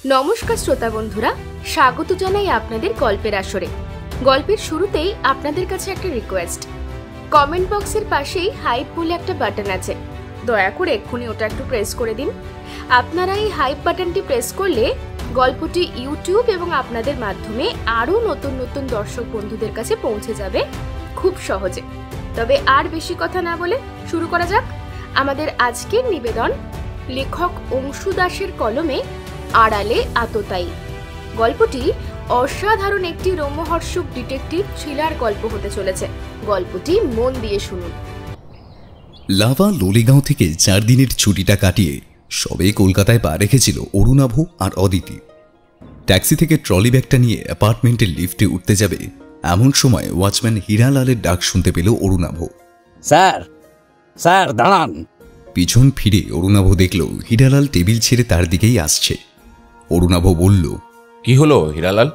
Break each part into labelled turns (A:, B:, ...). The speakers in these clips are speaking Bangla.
A: নমস্কার শ্রোতা বন্ধুরা, স্বাগত জানাই আপনাদের গল্পের আসরে। গল্পের শুরুতেই আপনাদের কাছে একটা রিকোয়েস্ট, কমেন্ট বক্সের পাশেই হাইপ বলে একটা বাটন আছে, দয়া করে এক্ষুনি ওটা একটু প্রেস করে দিন। আপনারা এই হাইপ বাটনটি প্রেস করলে গল্পটি ইউটিউব এবং আপনাদের মাধ্যমে আরও নতুন নতুন দর্শক বন্ধুদের কাছে পৌঁছে যাবে খুব সহজে। তবে আর বেশি কথা না বলে শুরু করা যাক। আমাদের আজকের নিবেদন লেখক অংশু দাসের কলমে আড়ালে আততায়ী। গল্পটি অসাধারণ একটি রোমহর্ষক ডিটেকটিভ থ্রিলার গল্প হতে চলেছে। গল্পটি মন দিয়ে শুনুন।
B: লাভা লোলেগাঁও থেকে 4 দিনের ছুটিটা কাটিয়ে সবে কলকাতায় পা রেখেছিল অরুণাভ আর অদিতি। ট্যাক্সি থেকে ট্রলি ব্যাগটা নিয়ে অ্যাপার্টমেন্টের লিফটে উঠতে যাবে এমন সময় ওয়াচম্যান হীরালালের ডাক শুনতে পেল অরুণাভ।
C: স্যার, স্যার দাঁড়ান।
B: পিছন ফিরে অরুণাভ দেখল হীরালাল টেবিল ছেড়ে তার দিকেই আসছে। অরুণাভ বলল,
D: কি হলো হীরালাল,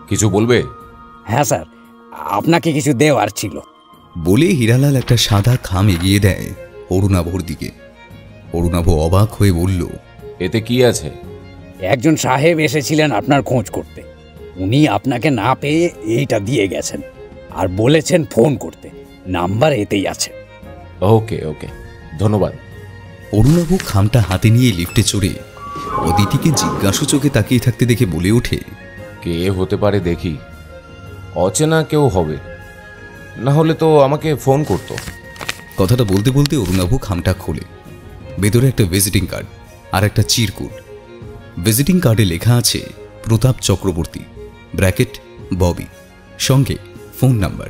D: কিছু বলবে?
C: হ্যাঁ স্যার, আপনাকে কিছু দেওয়ার ছিল।
B: বলে হীরালাল একটা সাদা খাম এগিয়ে দেয় অরুণাভর দিকে। অরুণাভ অবাক হয়ে বলল,
D: এতে কি আছে?
C: একজন সাহেব এসেছিলেন আপনার খোঁজ করতে, উনি আপনাকে না পেয়ে এইটা দিয়ে গেছেন আর বলেছেন ফোন করতে, নাম্বার এতেই আছে।
D: ওকে ওকে, ধন্যবাদ।
B: অরুণাভ খামটা হাতে নিয়ে লিফটে চড়ে অদিতিকে জিজ্ঞাসু চোখে তাকিয়ে থাকতে দেখে বলে ওঠে,
D: কে হতে পারে দেখি, অচেনা কেউ হবে, না হলে তো আমাকে ফোন করতো।
B: কথাটা বলতে বলতে অরুণাভ খামটা খোলে। ভেতরে একটা ভিজিটিং কার্ড আর একটা চিরকুট। ভিজিটিং কার্ডে লেখা আছে প্রতাপ চক্রবর্তী ব্র্যাকেট ববি, সঙ্গে ফোন নাম্বার।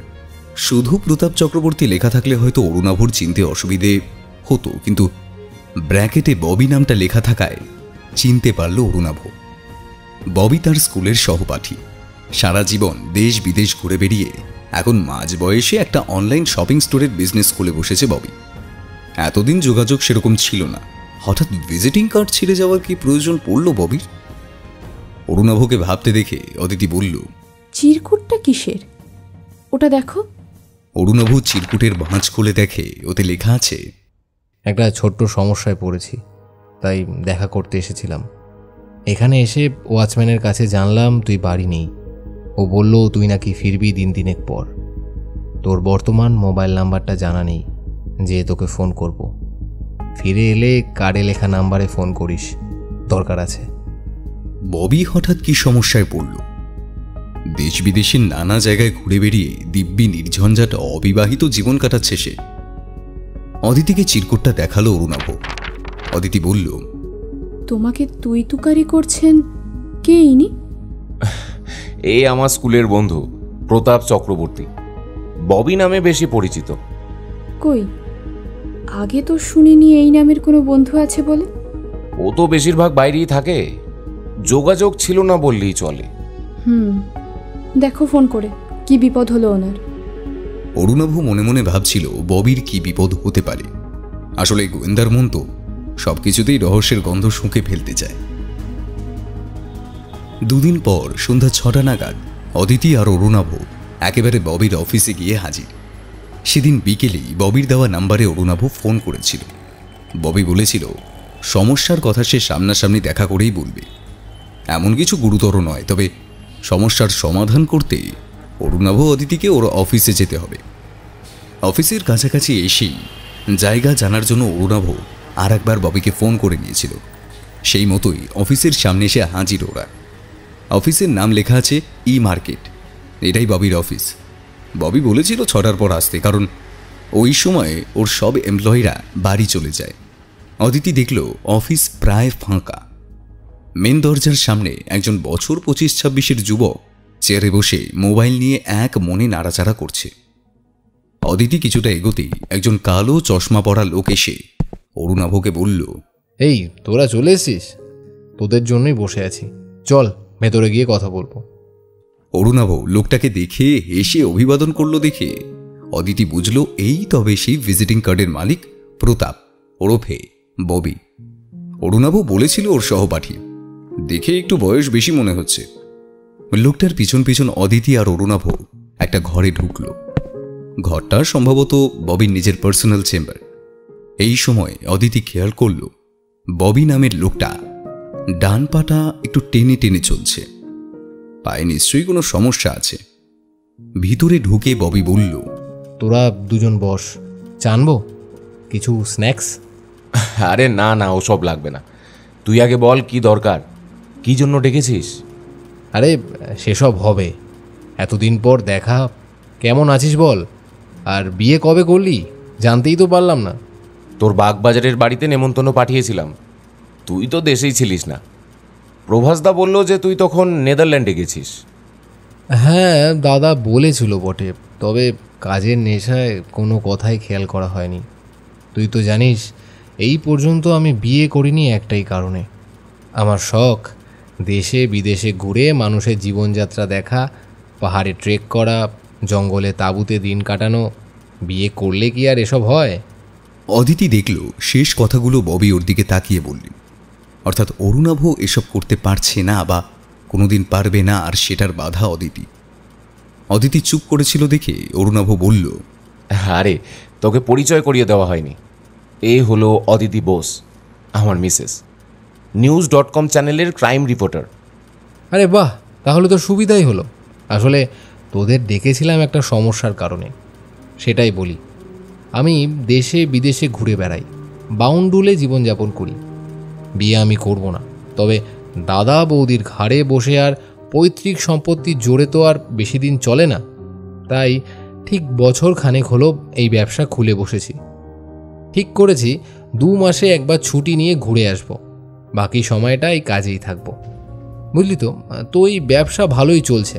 B: শুধু প্রতাপ চক্রবর্তী লেখা থাকলে হয়তো অরুণাভর চিনতে অসুবিধে হতো, কিন্তু ব্র্যাকেটে ববি নামটা লেখা থাকায় চিনতে পারল অরুণাভ। ববি তার স্কুলের সহপাঠী, সারা জীবন দেশ বিদেশ ঘুরে বেরিয়ে এখন মাঝ বয়সে একটা অনলাইন শপিং স্টোরের বিজনেস খুলে বসেছে ববি। এতদিন যোগাযোগ সেরকম ছিল না, হঠাৎ ভিজিটিং কার্ড ছিঁড়ে যাওয়ার কি প্রয়োজন পড়ল ববির? অরুণাভকে ভাবতে দেখে অদিতি বলল,
E: চিরকুটটা কিসের? ওটা দেখো।
B: অরুণাভ চিরকুটের ভাঁজ খুলে দেখে ওতে লেখা আছে,
F: একটা ছোট্ট সমস্যায় পড়েছি, তাই দেখা করতে এসেছিলাম। এখানে এসে ওয়াচম্যানের কাছে জানলাম তুই বাড়ি নেই। ও বলল তুই নাকি ফিরবি দিনেক পর। তোর বর্তমান মোবাইল নাম্বারটা জানা নেই, যে তোকে ফোন করব। ফিরে এলে কার্ডে লেখা নাম্বারে ফোন করিস, দরকার আছে।
B: ববি হঠাৎ কি সমস্যায় পড়ল? দেশ বিদেশের নানা জায়গায় ঘুরে বেরিয়ে দিব্যি নির্ঝঞ্ঝাট অবিবাহিত জীবন কাটাচ্ছে সে। অদিতিকে চিরকুটটা দেখালো অরুণাভ। অদিতি বলল,
E: তোমাকে তুই তুকারি করছেন কে ইনি?
D: এই আমার স্কুলের বন্ধু প্রতাপ চক্রবর্তী, ববি নামে বেশি পরিচিত।
E: কই, আগে তো শুনিনি এই নামের কোনো বন্ধু আছে বলে।
D: ও তো বেশিরভাগ বাইরেই থাকে, যোগাযোগ ছিল না বললেই চলে।
E: দেখো ফোন করে কি বিপদ হলো ওনার।
B: অরুণাভ মনে মনে ভাবছিল ববির কি বিপদ হতে পারে। আসলে গোয়েন্দার মন তো সবকিছুতেই রহস্যের গন্ধ শুঁকে ফেলতে চায়। দুদিন পর সন্ধ্যা 6টা নাগাদ অদিতি আর অরুণাভ একেবারে ববির অফিসে গিয়ে হাজির। সেদিন বিকেলেই ববির দেওয়া নাম্বারে অরুণাভ ফোন করেছিল। ববি বলেছিল সমস্যার কথা সে সামনাসামনি দেখা করেই বলবে, এমন কিছু গুরুতর নয়, তবে সমস্যার সমাধান করতে অরুণাভ অদিতিকে ওর অফিসে যেতে হবে। অফিসের কাছাকাছি এসেই জায়গা জানার জন্য অরুণাভ আর একবার ববিকে ফোন করে নিয়েছিল। সেই মতোই অফিসের সামনে এসে হাজির ওরা। অফিসের নাম লেখা আছে ই মার্কেট, এটাই ববির অফিস। ববি বলেছিল 6টার পর আসতে, কারণ ওই সময়ে ওর সব এমপ্লয়িরা বাড়ি চলে যায়। অদিতি দেখল অফিস প্রায় ফাঁকা। মেন দরজার সামনে একজন বছর 25-26-এর যুবক চেয়ারে বসে মোবাইল নিয়ে এক মনে নাড়াচাড়া করছে। অদিতি কিছুটা এগোতেই একজন কালো চশমা পরা লোক এসে অরুণাভকে বলল,
F: এই তোরা চলে এসেছিস, তোদের জন্যই বসে আছি, চল ভেতরে গিয়ে কথা বলবো।
B: অরুণাভ লোকটাকে দেখে হেসে অভিবাদন করলো দেখে অদিতি বুঝল এই তবে সেই ভিজিটিং কার্ডের মালিক প্রতাপ ওরফে ববি। অরুণাভ বলেছিল ওর সহপাঠী, দেখে একটু বয়স বেশি মনে হচ্ছে। লোকটার পিছন পিছন অদিতি আর অরুণাভ একটা ঘরে ঢুকল। ঘরটা সম্ভবত ববির নিজের পার্সোনাল চেম্বার। এই সময় অদিতি খেয়াল করল ববি নামের লোকটা ডান পাটা একটু টেনে টেনে চলছে। পায়ে নিশ্চয়ই কোনো সমস্যা আছে। ভিতরে ঢুকে ববি বলল,
F: তোরা দুজন বস, জানবো কিছু স্ন্যাক্স?
D: আরে না না, ওসব লাগবে না। তুই আগে বল কি দরকার, কি জন্য ডেকেছিস?
F: আরে সেসব হবে, এতদিন পর দেখা, কেমন আছিস বল? আর বিয়ে কবে করলি জানতেই তো পারলাম না।
D: তোর বাগবাজারের বাড়িতে নেমন্তন্ন পাঠিয়েছিলাম, তুই তো দেশেই ছিলিস না। প্রভাসদা বলল যে তুই তখন নেদারল্যান্ডে গেছিস।
F: হ্যাঁ, দাদা বলেছিল বটে, তবে কাজের নেশায় কোনো কথাই খেয়াল করা হয়নি। তুই তো জানিস এই পর্যন্ত আমি বিয়ে করিনি একটাই কারণে, আমার শখ দেশে বিদেশে ঘুরে মানুষের জীবনযাত্রা দেখা, পাহাড়ে ট্রেক করা, জঙ্গলে তাঁবুতে দিন কাটানো। বিয়ে করলে কি আর এসব হয়?
B: অদিতি দেখল শেষ কথাগুলো ববি ওর দিকে তাকিয়ে বললেন, অর্থাৎ অরুণাভ এসব করতে পারছে না বা কোনোদিন পারবে না, আর সেটার বাধা অদিতি। অদিতি চুপ করেছিল দেখে অরুণাভ বলল,
D: আরে তোকে পরিচয় করিয়ে দেওয়া হয়নি, এই হলো অদিতি বোস, আমার মিসেস, news.com চ্যানেলের ক্রাইম রিপোর্টার।
F: আরে বাহ, তাহলে তো সুবিধাই হলো। আসলে তোদের ডেকেছিলাম একটা সমস্যার কারণে, সেটাই বলি। আমি দেশে বিদেশে ঘুরে বেড়াই, বাউন্ডুলে জীবনযাপন করি। বিয়ে আমি করব না, তবে দাদা বৌদির ঘাড়ে বসে আর পৈতৃক সম্পত্তির জোরে তো আর বেশি দিন চলে না। তাই ঠিক বছর খানেক হলো এই ব্যবসা খুলে বসেছি। ঠিক করেছি 2 মাসে একবার ছুটি নিয়ে ঘুরে আসব, বাকি সময়টা এই কাজেই থাকবো। বুঝলি তো, তো এই ব্যবসা ভালোই চলছে,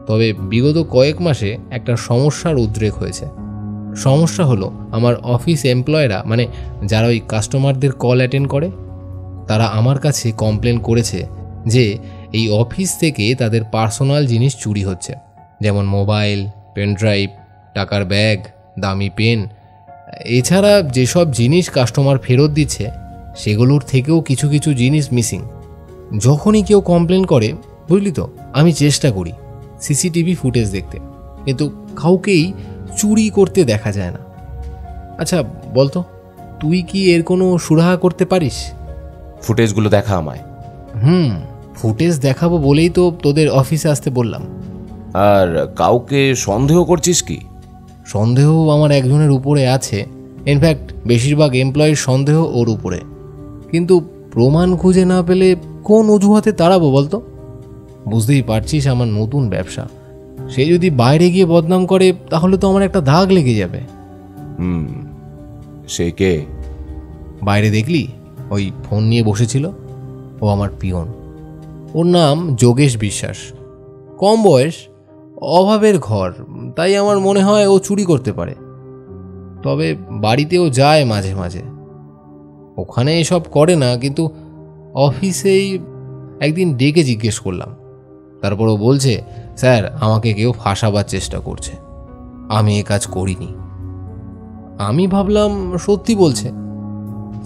F: তবে বিগত কয়েক মাসে একটা সমস্যার উদ্রেক হয়েছে। সমস্যা হলো আমার অফিস এমপ্লয়িরা, মানে যারা ওই কাস্টমারদের কল অ্যাটেন্ড করে, তারা আমার কাছে কমপ্লেন করেছে যে এই অফিস থেকে তাদের পার্সোনাল জিনিস চুরি হচ্ছে, যেমন মোবাইল, পেনড্রাইভ, টাকার ব্যাগ, দামি পেন। এছাড়া যেসব জিনিস কাস্টমার ফেরত দিচ্ছে সেগুলোর থেকেও কিছু কিছু জিনিস মিসিং। যখনই কেউ কমপ্লেন করে, বুঝলি তো, আমি চেষ্টা করি সিসিটিভি ফুটেজ দেখতে, কিন্তু কাউকেই চুরি করতে দেখা যায় না। আচ্ছা বলতো, তুই কি এর কোনো সুরাহা করতে পারিস?
D: ফুটেজগুলো দেখা আমায়।
F: ফুটেজ দেখাবো বলেই তো তোদের অফিসে আসতে বললাম।
D: আর কাউকে সন্দেহ করছিস কি?
F: সন্দেহ আমার একজনের উপরে আছে, ইনফ্যাক্ট বেশিরভাগ এমপ্লয়ির সন্দেহ ওর উপরে, কিন্তু প্রমাণ খুঁজে না পেলে কোন অজুহাতে তাড়াবো বলতো? বুঝতেই পারছিস আমার নতুন ব্যবসা, সে যদি বাইরে গিয়ে বদনাম করে তাহলে তো আমার একটা দাগ লেগে যাবে।
D: সে কে?
F: বাইরে দেখলি ওই ফোন নিয়ে বসেছিল, ও আমার পিয়ন। ওর নাম যোগেশ বিশ্বাস। কম বয়স, অভাবের ঘর, তাই আমার মনে হয় ও চুরি করতে পারে। তবে বাড়িতেও যায় মাঝে মাঝে, ওখানে এসব করে না, কিন্তু অফিসেই একদিন ডেকে জিজ্ঞেস করলাম। তারপর ও বলছে, স্যার আমাকে কেউ ফাঁসাবার চেষ্টা করছে, আমি এ কাজ করিনি। আমি ভাবলাম সত্যি বলছে।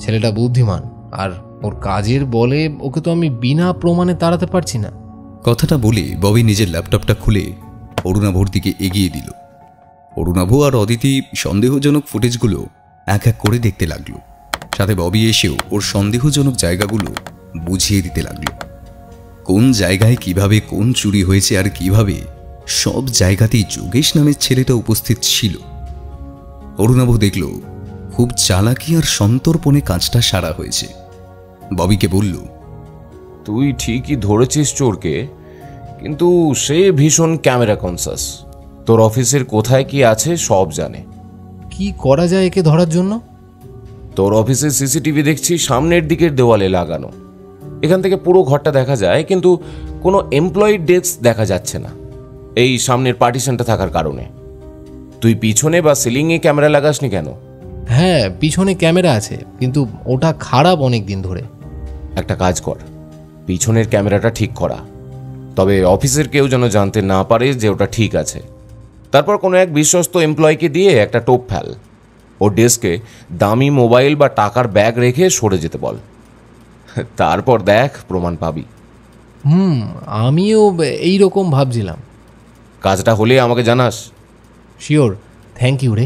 F: ছেলেটা বুদ্ধিমান, আর ওর কাজের বলে ওকে তো আমি বিনা প্রমাণে তাড়াতে পারছি না।
B: কথাটা বলে ববি নিজের ল্যাপটপটা খুলে অরুণাভর দিকে এগিয়ে দিল। অরুণাভ আর অদিতি সন্দেহজনক ফুটেজগুলো এক এক করে দেখতে লাগলো, সাথে ববি এসেও ওর সন্দেহজনক জায়গাগুলো বুঝিয়ে দিতে লাগলো। কোন জায়গায় কিভাবে কোন চুরি হয়েছে আর কিভাবে সব জায়গাতেই যোগেশ নামের ছেলেটা উপস্থিত ছিল। অরুণাভ দেখল খুব চালাকি আর সন্তর্পণে কাজটা সারা হয়েছে। ববিকে বলল,
D: তুই ঠিকই ধরেছিস চোরকে, কিন্তু সে ভীষণ ক্যামেরা কনসাস। তোর অফিসের কোথায় কি আছে সব জানে।
F: কি করা যায় একে ধরার জন্য?
D: তোর অফিসের সিসিটিভি দেখছি সামনের দিকের দেওয়ালে লাগানো, এখান থেকে পুরো ঘরটা দেখা যায়, কিন্তু কোনো এমপ্লয়ি ডেস্ক দেখা যাচ্ছে না, এই সামনের পার্টিশনটা থাকার কারণে। তুই পিছনে বা সিলিংয়ে ক্যামেরা লাগাসনি কেন?
F: হ্যাঁ, পিছনে ক্যামেরা আছে, কিন্তু ওটা খারাপ অনেক দিন ধরে।
D: একটা কাজ কর, পিছনের ক্যামেরাটা ঠিক করা, তবে অফিসের কেউ যেন জানতে না পারে যে ওটা ঠিক আছে। তারপর কোনো এক বিশ্বস্ত এমপ্লয়িকে দিয়ে একটা টোপ ফেল, ওর ডেস্কে দামি মোবাইল বা টাকার ব্যাগ রেখে সরে যেতে বল, তারপর দেখ প্রমাণ পাবি।
F: আমিও এই রকম ভাবছিলাম।
D: কাজটা হলে আমাকে জানাস।
F: শিওর, থ্যাংক ইউ রে।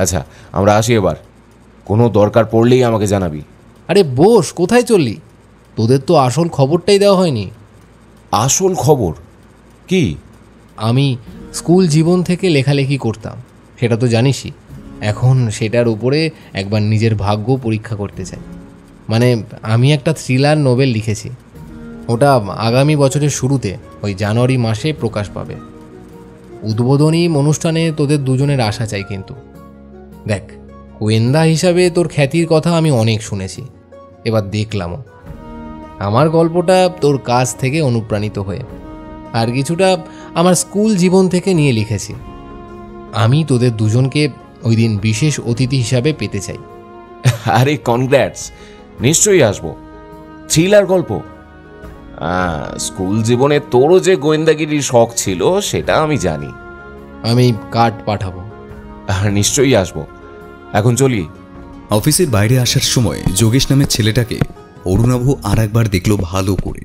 D: আচ্ছা আমরা আসি এবার, কোনো দরকার পড়লেই আমাকে জানাবি।
F: আরে বস, কোথায় চললি? তোদের তো আসল খবরটাই দেওয়া হয়নি।
D: আসল খবর কি?
F: আমি স্কুল জীবন থেকে লেখালেখি করতাম, সেটা তো জানিসই। এখন সেটার উপরে একবার নিজের ভাগ্য পরীক্ষা করতে চাই। মানে আমি একটা থ্রিলার নোবেল লিখেছি, ওটা আগামী বছরের শুরুতে ওই জানুয়ারি মাসে প্রকাশ পাবে। উদ্বোধনী অনুষ্ঠানে তোদের দুজনের আসা চাই। কিন্তু দেখ, গোয়েন্দা হিসাবে তোর খ্যাতির কথা আমি অনেক শুনেছি, এবার দেখলামও। আমার গল্পটা তোর কাছ থেকে অনুপ্রাণিত হয়ে আর কিছুটা আমার স্কুল জীবন থেকে নিয়ে লিখেছি। আমি তোদের দুজনকে ওই দিন বিশেষ অতিথি হিসাবে পেতে চাই।
D: আরে কনগ্র্যাটস, নিশ্চয়ই আসবো। থ্রিলার গল্প? স্কুল জীবনে তোরও যে গোয়েন্দাগিরির শখ ছিল সেটা আমি জানি।
F: আমি কার্ড পাঠাবো।
D: নিশ্চয়ই আসবো। এখন চলি।
B: অফিসের বাইরে আসার সময় যোগেশ নামের ছেলেটাকে অরুণাভ আর একবার দেখল ভালো করে।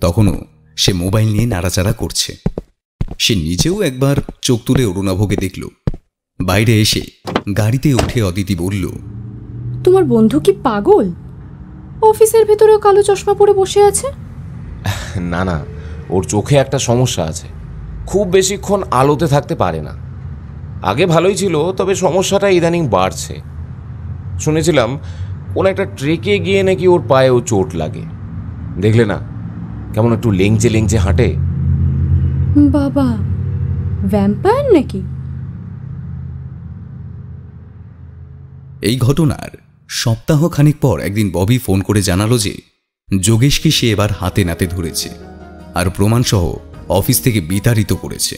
B: তখনও সে মোবাইল নিয়ে নাড়াচাড়া করছে। সে নিজেও একবার চোখ তুলে অরুণাভকে দেখল। বাইরে এসে গাড়িতে উঠে অদিতি বলল,
E: তোমার বন্ধু কি পাগল? অফিসের ভেতরেও কালো চশমা পরে বসে আছে।
D: না না, ওর চোখে একটা সমস্যা আছে, খুব বেশিক্ষণ আলোতে থাকতে পারে না। আগে ভালোই ছিল, তবে সমস্যাটা ইদানিং বাড়ছে। শুনেছিলাম কোন একটা ট্রেকে গিয়ে নাকি ওর পায়েও চোট লাগে। দেখলে না কেমন একটু লেংচে লেংচে হাঁটে।
E: বাবা, ভ্যাম্পায়ার নাকি?
B: এই ঘটনার সপ্তাহখানেক পর একদিন ববি ফোন করে জানালো যে যোগেশকে সে এবার হাতে নাতে ধরেছে আর প্রমাণসহ অফিস থেকে বিতাড়িত করেছে।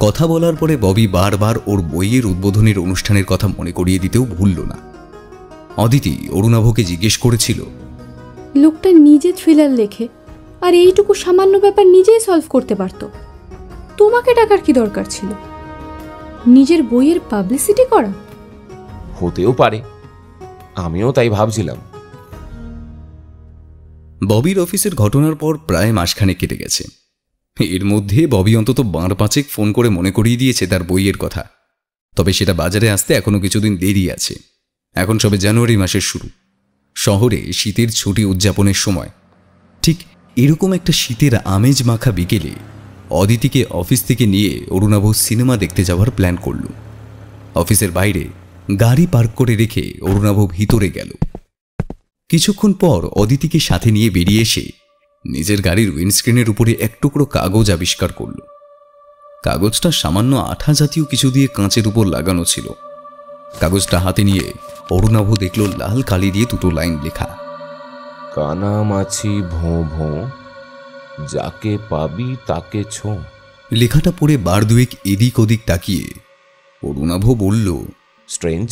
B: কথা বলার পরে ববি বারবার ওর বইয়ের উদ্বোধনের অনুষ্ঠানের কথা মনে করিয়ে দিতেও ভুলল না। অদিতি অরুণাভকে জিজ্ঞেস করেছিল,
E: লোকটা নিজে থ্রিলার লেখে আর এইটুকু সামান্য ব্যাপার নিজেই সলভ করতে পারত, তোমাকে টাকার কি দরকার ছিল? নিজের বইয়ের পাবলিসিটি করা?
D: হতেও পারে, আমিও তাই ভাবছিলাম।
B: ববির অফিসের ঘটনার পর প্রায় মাসখানেক কেটে গেছে। এর মধ্যে ববি অন্তত 5 ফোন করে মনে করিয়ে দিয়েছে তার বইয়ের কথা। তবে সেটা বাজারে আসতে এখনো কিছুদিন দেরি আছে। এখন সবে জানুয়ারি মাসের শুরু। শহরে শীতের ছুটি উদযাপনের সময় ঠিক এরকম একটা শীতের আমেজ মাখা বিকেলে অদিতিকে অফিস থেকে নিয়ে অরুণাভ সিনেমা দেখতে যাওয়ার প্ল্যান করল। অফিসের বাইরে গাড়ি পার্ক করে রেখে অরুণাভ ভিতরে গেল। কিছুক্ষণ পর অদিতিকে সাথে নিয়ে বেরিয়ে এসে নিজের গাড়ির উইন্ডস্ক্রিনের উপরে এক টুকরো কাগজ আবিষ্কার করল। কাগজটা সামান্য আঠা জাতীয় কিছু দিয়ে কাঁচের উপর লাগানো ছিল। কাগজটা হাতে নিয়ে অরুণাভ দেখল লাল কালি দিয়ে 2টো লাইন লেখা,
D: কানা মাছি ভোঁ ভোঁ, যাকে পাবি তাকে ছো।
B: লেখাটা পড়ে বার দুয়েক এদিক ওদিক তাকিয়ে অরুণাভ বলল,
D: স্ট্রেঞ্জ,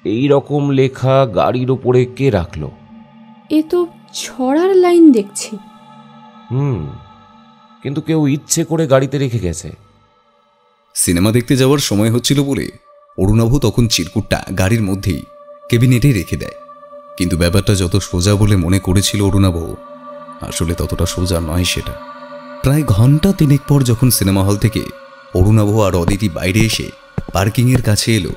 D: এই রকম লেখা গাড়ির ওপরে কে রাখলো?
E: এ তো ছড়ার লাইন দেখছি।
D: কিন্তু কেউ ইচ্ছে করে গাড়িতে রেখে গেছে।
B: সিনেমা দেখতে যাওয়ার সময় হচ্ছিল বলে অরুণাভ তখন চিরকুটটা গাড়ির মধ্যেই ক্যাবিনেটে রেখে দেয়। কিন্তু ব্যাপারটা যত সোজা বলে মনে করেছিল অরুণাভ, আসলে ততটা সোজা নয় সেটা। প্রায় ঘন্টা 3 পর যখন সিনেমা হল থেকে অরুণাভ আর অদিতি বাইরে এসে পার্কিংয়ের কাছে এলো,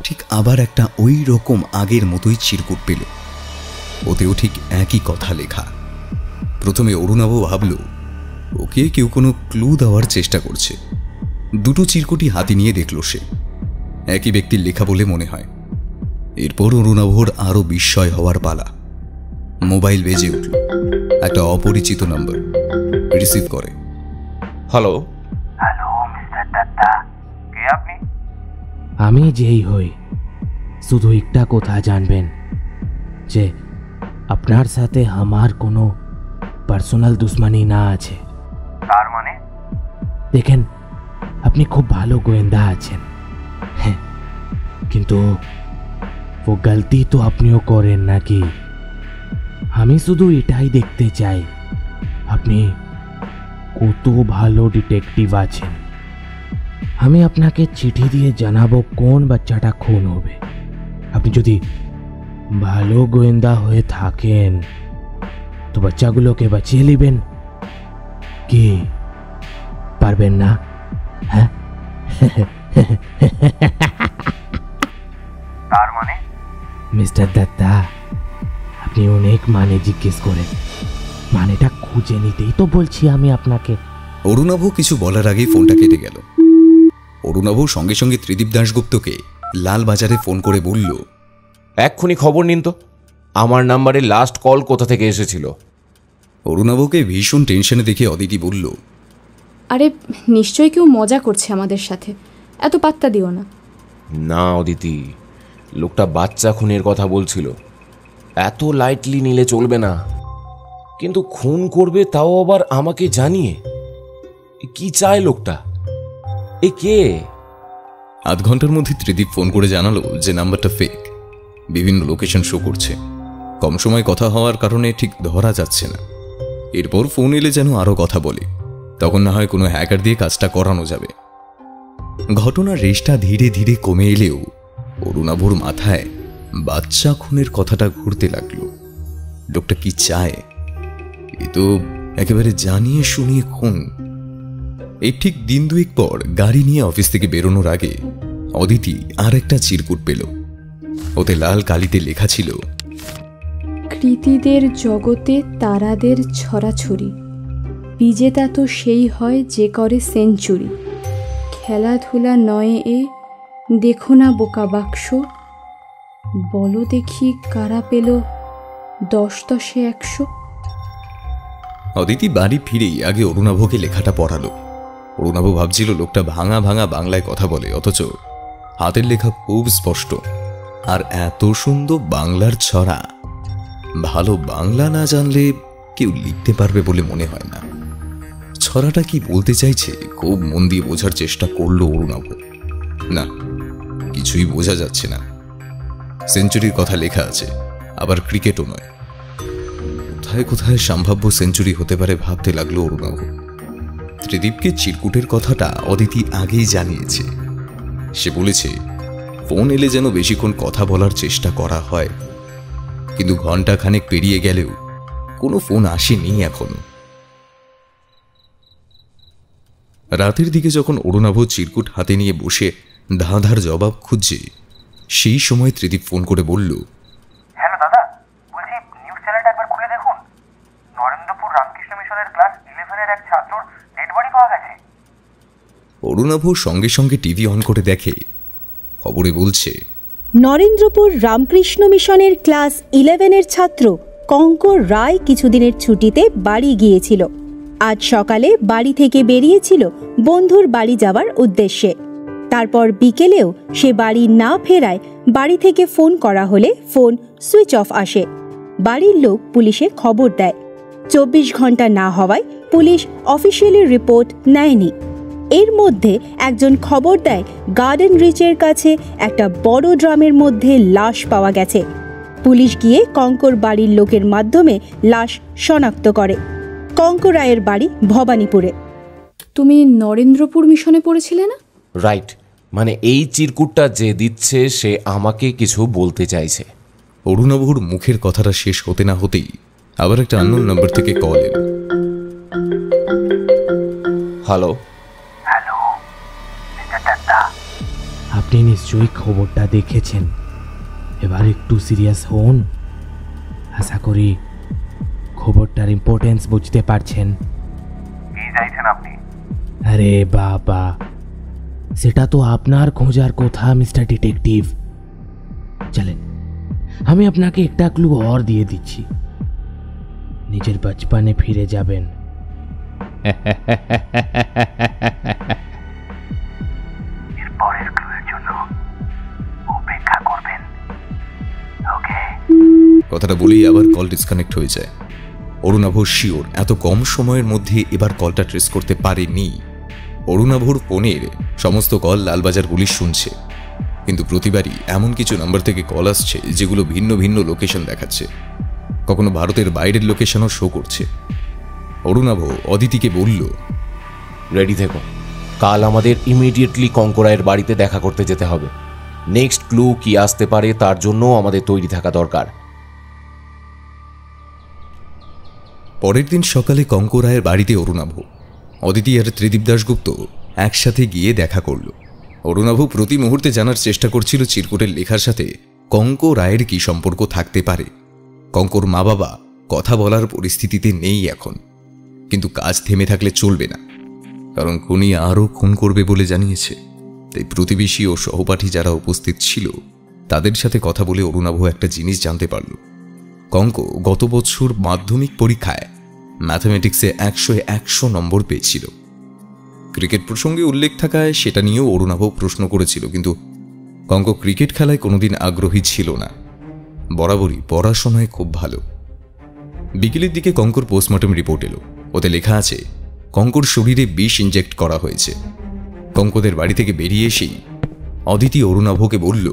B: ঠিক আবার একটা ওই রকম আগের মতোই চিরকুট পেল। ওতেও ঠিক একই কথা লেখা। প্রথমে অরুণাভ ভাবল ওকে কেউ কোনো ক্লু দেওয়ার চেষ্টা করছে। 2টো চিরকুটি হাতে নিয়ে দেখল সে একই ব্যক্তির লেখা বলে মনে হয়। এরপর অরুণাভর আরো বিস্ময় হওয়ার পালা। মোবাইল বেজে উঠল। একটা অপরিচিত নাম্বার। রিসিভ করে।
D: হ্যালো।
G: হ্যালো মিস্টার দত্তা, কে আপনি?
H: আমি যেই হই, শুধু একটা কথা জানবেন যে আপনার সাথে আমার কোনো পার্সোনাল দুশ্মনী না আছে।
G: তার মানে?
H: দেখেন, আপনি খুব ভালো গোয়েন্দা আছেন, হ্যাঁ, কিন্তু ও গলতি তো আপনিও করেন নাকি? আমি শুধু এটাই দেখতে চাই আপনি কত ভালো ডিটেকটিভ আছেন। আমি আপনাকে চিঠি দিয়ে জানাবো কোন বাচ্চাটা খুন হবে। আপনি যদি ভালো গোয়েন্দা হয়ে থাকেন তো বাচ্চাগুলোকে বাঁচিয়ে নেবেন। কি পারবেন না? হ্যাঁ।
G: তার মানে?
H: মিস্টার দত্তা, আপনি আপনি অনেক মানে জিজ্ঞেস করেন, মানেটা খুঁজে নিতেই তো বলছি আমি আপনাকে।
B: অরুণাভ কিছু বলার আগেই ফোনটা কেটে গেল। অরুণাভ সঙ্গে সঙ্গে ত্রিদীপ দাশগুপ্তকে লালবাজারে ফোন করে বলল,
D: এক্ষুনি খবর নিন তো, আমার নাম্বারে লাস্ট কল কোথা থেকে এসেছিল।
B: অরুণাভকে ভীষণ টেনশনে দেখে অদিতি বলল,
E: আরে নিশ্চয়ই কেউ মজা করছে আমাদের সাথে, এত পাত্তা দিও না।
D: না অদিতি, লোকটা বাচ্চা খুনের কথা বলছিল, এত লাইটলি নিলে চলবে না। কিন্তু খুন করবে তাও আবার আমাকে জানিয়ে। কি চায় লোকটা? এ কে?
B: আধ ঘন্টার মধ্যে ত্রিদীপ ফোন করে জানালো যে নাম্বারটা ফেক, বিভিন্ন লোকেশন শো করছে, কম সময় কথা হওয়ার কারণে ঠিক ধরা যাচ্ছে না। এরপর ফোন এলে যেন আরো কথা বলে, তখন না হয় কোনো হ্যাকার দিয়ে কাজটা করানো যাবে। ঘটনার রেশটা ধীরে ধীরে কমে এলেও অরুণাভর মাথায় বাচ্চা খুনের কথাটা ঘুরতে লাগলো। লোকটা কি চায়? এ তো একেবারে জানিয়ে শুনিয়ে খুন। এই ঠিক দিন দুয়েক পর গাড়ি নিয়ে অফিস থেকে বেরোনোর আগে অদিতি আর একটা চিরকুট পেল। ওতে লাল কালিতে লেখা ছিল,
E: কৃতীদের জগতে তারাদের ছড়াছড়ি, বিজেতা তো সেই হয় যে করে সেঞ্চুরি। খেলাধুলা নয় এ, দেখো না বোকা বাক্স, বলো দেখি কারা পেল 10-10-100।
B: অদিতি বাড়ি ফিরেই আগে অরুণাভকে লেখাটা পড়ালো। অরুণাভ ভাবছিল লোকটা ভাঙা ভাঙা বাংলায় কথা বলে, অথচ হাতের লেখা খুব স্পষ্ট। আর এত সুন্দর বাংলার ছড়া ভালো বাংলা না জানলে কেউ লিখতে পারবে বলে মনে হয় না। ছড়াটা কি বলতে চাইছে খুব মন দিয়ে বোঝার চেষ্টা করলো অরুণাভ। না, কিছুই বোঝা যাচ্ছে না। সেঞ্চুরির কথা লেখা আছে, আবার ক্রিকেটও নয়। কোথায় কোথায় সম্ভাব্য সেঞ্চুরি হতে পারে ভাবতে লাগলো অরুণাভ। ত্রিদীপকে চিরকুটের কথাটা অদিতি আগেই জানিয়েছে। সে বলেছে ফোন এলে যেন বেশিক্ষণ কথা বলার চেষ্টা করা হয়, কিন্তু ঘন্টা খানেক পেরিয়ে গেলেও কোনো ফোন আসেনি এখনো। রাতের দিকে যখন অরুণাভ চিরকুট হাতে নিয়ে বসে ধাঁধার জবাব খুঁজছে, সেই সময় ত্রিদীপ ফোন করে বলল,
G: হ্যালো দাদা, বলছি নিউজ চ্যানেলটা একবার খুলে দেখুন, নরেন্দ্রপুর রামকৃষ্ণ মিশনের ক্লাস 11-এর এক ছাত্রর ডেড বডি পাওয়া গেছে।
B: অরুণাভ সঙ্গে সঙ্গে টিভি অন করে দেখে, খবরে বলছে,
I: নরেন্দ্রপুর রামকৃষ্ণ মিশনের ক্লাস 11-এর ছাত্র কঙ্কর রায় কিছুদিনের ছুটিতে বাড়ি গিয়েছিল। আজ সকালে বাড়ি থেকে বেরিয়েছিল বন্ধুর বাড়ি যাওয়ার উদ্দেশ্যে। তারপর বিকেলেও সে বাড়ি না ফেরায় বাড়ি থেকে ফোন করা হলে ফোন সুইচ অফ আসে। বাড়ির লোক পুলিশে খবর দেয়। 24 ঘন্টা না হওয়ায় পুলিশ অফিসিয়ালি রিপোর্ট নেয়নি। এর মধ্যে একজন খবর দেয় গার্ডেন রিচের কাছে একটা বড় ড্রামের মধ্যে লাশ পাওয়া গেছে। পুলিশ গিয়ে কঙ্কর বাড়ির লোকের মাধ্যমে লাশ শনাক্ত করে। কঙ্কর রায়ের বাড়ি ভবানীপুরে।
E: তুমি নরেন্দ্রপুর মিশনে পড়েছিলে না?
D: রাইট, মানে এই চিরকুটটা যে দিচ্ছে সে আমাকে কিছু বলতে চাইছে।
B: অরুণাভর মুখের কথাটা শেষ হতে না হতেই আবার একটা আননোন নাম্বার থেকে কল এলো।
D: হ্যালো
G: হ্যালো মিস্টার দাদা,
H: আপনি নিশ্চয়ই খবরটা দেখেছেন, এবার একটু সিরিয়াস হন। আশা করি খবরটার ইম্পর্টেন্স বুঝতে পারছেন।
G: কি চাইছেন আপনি?
H: আরে বাবা, সেটা তো আপনার খোঁজার কথা মিস্টার ডিটেকটিভ। চলেন, আমি আপনাকে একটা ক্লু और দিয়ে দিচ্ছি, নিজের বচপনে ফিরে যাবেন।
G: এর পরের ক্লুয়ের জন্য অপেক্ষা করবেন, ওকে?
B: কথাটা বলেই আবার কল ডিসকানেক্ট হয়ে যায়। অরুণাভ শিওর এত কম সময়ের মধ্যে এবার কলটা ট্রেস করতে পারেনি। অরুণাভর ফোনের সমস্ত কল লালবাজার পুলিশ শুনছে, কিন্তু প্রতিবারই এমন কিছু নাম্বার থেকে কল আসছে যেগুলো ভিন্ন ভিন্ন লোকেশন দেখাচ্ছে, কখনো ভারতের বাইরের লোকেশনও শো করছে। অরুণাভ অদিতিকে বলল,
D: রেডি থেকো, কাল আমাদের ইমিডিয়েটলি কঙ্করায়ের বাড়িতে দেখা করতে যেতে হবে। নেক্সট ক্লু কি আসতে পারে তার জন্য আমাদের তৈরি থাকা দরকার।
B: পরের দিন সকালে কঙ্করায়ের বাড়িতে অরুণাভ, অদিতি আর ত্রিদীপ দাশগুপ্ত একসাথে গিয়ে দেখা করল। অরুণাভ প্রতি মুহূর্তে জানার চেষ্টা করছিল চিরকুটের লেখার সাথে কঙ্ক রায়ের কি সম্পর্ক থাকতে পারে। কঙ্কর মা বাবা কথা বলার পরিস্থিতিতে নেই এখন, কিন্তু কাজ থেমে থাকলে চলবে না, কারণ খুনি আরও খুন করবে বলে জানিয়েছে। তাই প্রতিবেশী ও সহপাঠী যারা উপস্থিত ছিল তাদের সাথে কথা বলে অরুণাভ একটা জিনিস জানতে পারল। কঙ্ক গত বছর মাধ্যমিক পরীক্ষায় ম্যাথামেটিক্সে 100 নম্বর পেয়েছিল। ক্রিকেট প্রসঙ্গে উল্লেখ থাকায় সেটা নিয়েও অরুণাভ প্রশ্ন করেছিল, কিন্তু কঙ্ক ক্রিকেট খেলায় কোনোদিন আগ্রহী ছিল না, বরাবরই পড়াশোনায় খুব ভালো। বিকেলের দিকে কঙ্কর পোস্টমর্টম রিপোর্ট এলো। ওতে লেখা আছে কঙ্কর শরীরে বিষ ইনজেক্ট করা হয়েছে। কঙ্কদের বাড়ি থেকে বেরিয়ে এসেই অদিতি অরুণাভকে বলল,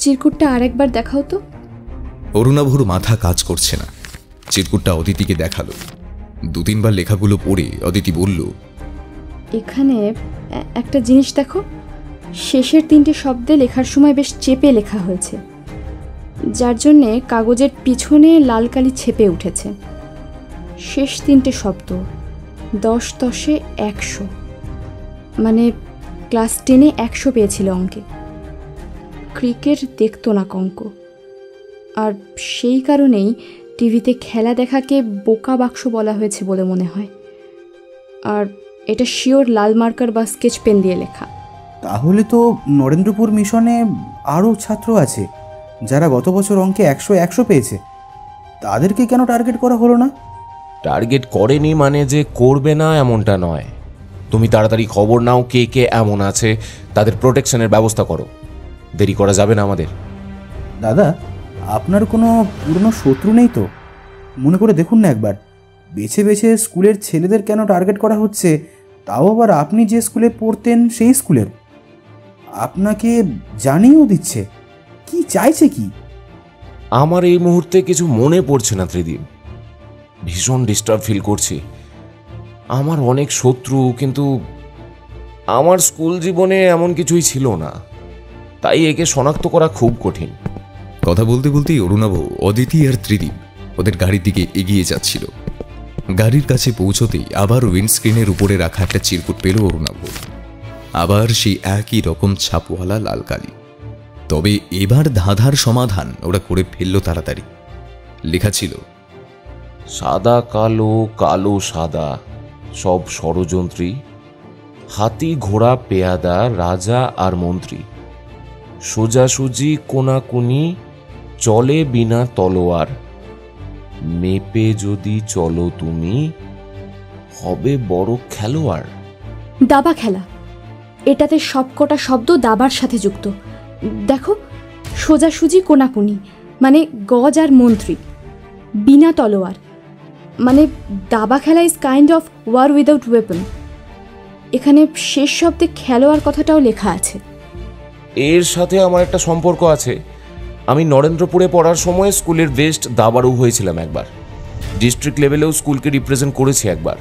E: চিরকুটটা আরেকবার দেখাও তো।
B: অরুণাভর মাথা কাজ করছে না। চিরকুটটা অদিতিকে দেখালো। 2-3 বার লেখাগুলো পড়ে অদিতি বলল,
E: এখানে একটা জিনিস দেখো, শেষের 3টে শব্দে লেখার সময় বেশ চেপে লেখা হয়েছে, যার জন্যে কাগজের পিছনে লাল কালি ছেপে উঠেছে। শেষ 3টে শব্দ 10 10 100, মানে ক্লাস 10-এ 100 পেয়েছিল অঙ্কে। ক্রিকেট দেখতো না কঙ্ক, আর সেই কারণেই টিভিতে খেলা দেখাকে বোকা বাক্স বলা হয়েছে বলে মনে হয়। আর এটা শিওর লাল মার্কার বা স্কেচ পেন দিয়ে লেখা।
J: তাহলে তো নরেন্দ্রপুর মিশনে আরও ছাত্র আছে যারা গত বছর অঙ্কে 100 পেয়েছে। তাদেরকে কেন টার্গেট করা হলো না?
D: টার্গেট করেনি মানে যে করবে না এমনটা নয়। তুমি তাড়াতাড়ি খবর নাও কে কে এমন আছে, তাদের প্রোটেকশনের ব্যবস্থা করো। দেরি করা যাবে না আমাদের।
J: দাদা, আপনার কোনো পুরনো শত্রু নেই তো? মনে করে দেখুন না একবার, বেছে বেছে স্কুলের ছেলেদের কেন টার্গেট করা হচ্ছে, তাও আবার আপনি যে স্কুলে পড়তেন সেই স্কুলের। আপনাকে জানিয়েও দিচ্ছে। কি চাইছে কি?
D: আমার এই মুহূর্তে কিছু মনে পড়ছে না ত্রিদীপ, ভীষণ ডিস্টার্ব ফিল করছি। আমার অনেক শত্রু, কিন্তু আমার স্কুল জীবনে এমন কিছুই ছিল না, তাই একে শনাক্ত করা খুব কঠিন।
B: কথা বলতে বলতেই অরুণাভ, অদিতি আর ত্রিদীপ ওদের গাড়ির দিকে এগিয়ে যাচ্ছিল। গাড়ির কাছে পৌঁছতেই আবার উইন্ডস্ক্রিনের উপরে রাখা একটা চিরকুট পেল অরুণাভ। আবার সেই একই রকম ছাপওয়ালা লাল কালি, তবে এবার ধাঁধার সমাধান ওরা করে ফেলল তাড়াতাড়ি। লেখা ছিল,
D: সাদা কালো, কালো সাদা সব ষড়যন্ত্রী, হাতি ঘোড়া পেয়াদা রাজা আর মন্ত্রী, সোজাসুজি কোনাকুনি চলে বিনা তলোয়ার, মেপে যদি চলো তুমি হবে বড় খেলোয়াড়।
E: দাবা খেলা, এটাতে সবকটা শব্দ দাবার সাথে যুক্ত। দেখো, সোজাসুজি কোনাকুনি মানে গজ আর মন্ত্রী, বিনা তলোয়ার মানে দাবা খেলা is kind of war without weapon. এখানে শেষ শব্দে খেলোয়াড় কথাটাও লেখা আছে।
D: এর সাথে আমার একটা সম্পর্ক আছে। আমি নরেন্দ্রপুরে পড়ার সময় স্কুলের বেস্ট দাবাড়ু হয়েছিলাম একবার। ডিস্ট্রিক্ট লেভেলেও স্কুলকে রিপ্রেজেন্ট করেছি একবার।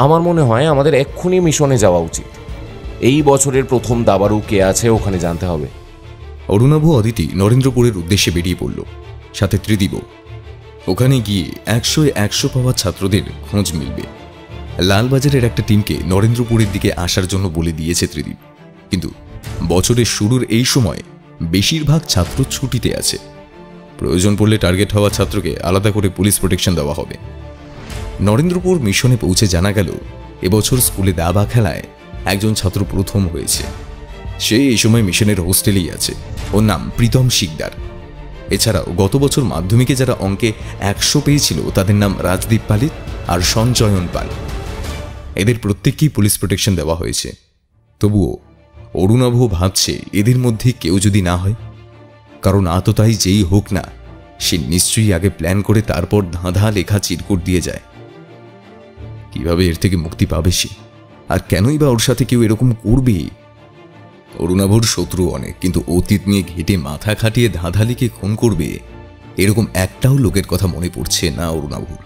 D: আমার মনে হয় আমাদের এক্ষুনি মিশনে যাওয়া উচিত। এই বছরের প্রথম দাবাড়ু কে আছে ওখানে জানতে হবে।
B: অরুণাভ অদিতি নরেন্দ্রপুরের উদ্দেশ্যে বেরিয়ে পড়ল, সাথে ত্রিদীপও। ওখানে গিয়ে 100 পাওয়া ছাত্রদের খোঁজ মিলবে। লালবাজারের একটা টিমকে নরেন্দ্রপুরের দিকে আসার জন্য বলে দিয়েছে ত্রিদীপ, কিন্তু বছরের শুরুর এই সময় বেশিরভাগ ছাত্র ছুটিতে আছে। প্রয়োজন পড়লে টার্গেট হওয়া ছাত্রকে আলাদা করে পুলিশ প্রোটেকশন দেওয়া হবে। নরেন্দ্রপুর মিশনে পৌঁছে জানা গেল এবছর স্কুলে দাবা খেলায় একজন ছাত্র প্রথম হয়েছে। সে এই সময় মিশনের হোস্টেলেই আছে। ওর নাম প্রীতম শিকদার। এছাড়াও গত বছর মাধ্যমিকে যারা অঙ্কে 100 পেয়েছিল তাদের নাম রাজদীপ পালিত আর সঞ্চয়ন পাল। এদের প্রত্যেককেই পুলিশ প্রোটেকশন দেওয়া হয়েছে। তবুও অরুণাভ ভাবছে এদের মধ্যে কেউ যদি না হয়, কারণ আততাই যেই হোক না সে নিশ্চয়ই আগে প্ল্যান করে তারপর ধাঁধা লেখা চিরকুট দিয়ে যায়। কিভাবে এর থেকে মুক্তি পাবে সে, আর কেনই বা ওর সাথে কেউ এরকম করবে? অরুণাভর শত্রু অনেক, কিন্তু অতীত নিয়ে ঘেটে মাথা খাটিয়ে ধাঁধা লিখে খুন করবে এরকম একটাও লোকের কথা মনে পড়ছে না অরুণাভর।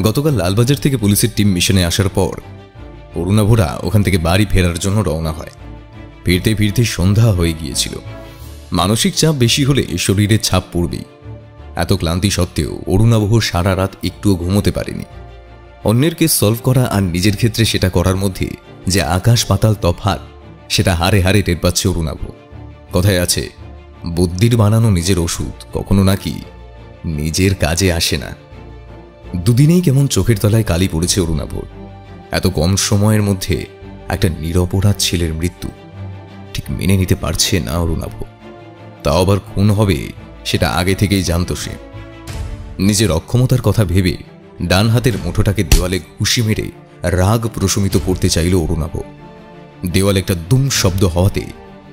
B: গতকাল লালবাজার থেকে পুলিশের টিম মিশনে আসার পর অরুণাভরা ওখান থেকে বাড়ি ফেরার জন্য রওনা হয়। ফিরতে ফিরতে সন্ধ্যা হয়ে গিয়েছিল। মানসিক চাপ বেশি হলে শরীরে ছাপ পড়বেই। এত ক্লান্তি সত্ত্বেও অরুণাভ সারা রাত একটুও ঘুমোতে পারেনি। অন্যের কেস সলভ করা আর নিজের ক্ষেত্রে সেটা করার মধ্যে যে আকাশ পাতাল তফাৎ, সেটা হারে হারে টের পাচ্ছে অরুণাভ। কথায় আছে, বুদ্ধির বানানো নিজের ওষুধ কখনো নাকি নিজের কাজে আসে না। দুদিনেই কেমন চোখের তলায় কালি পড়েছে অরুণাভর। এত কম সময়ের মধ্যে একটা নিরপরাধ ছেলের মৃত্যু ঠিক মেনে নিতে পারছে না অরুণাভ। তাও আবার খুন হবে সেটা আগে থেকেই জানত সে। নিজের অক্ষমতার কথা ভেবে ডান হাতের মুঠোটাকে দেওয়ালে ঘুষি মেরে রাগ প্রশমিত করতে চাইল অরুণাভ। দেওয়ালে একটা দুম শব্দ হওয়াতে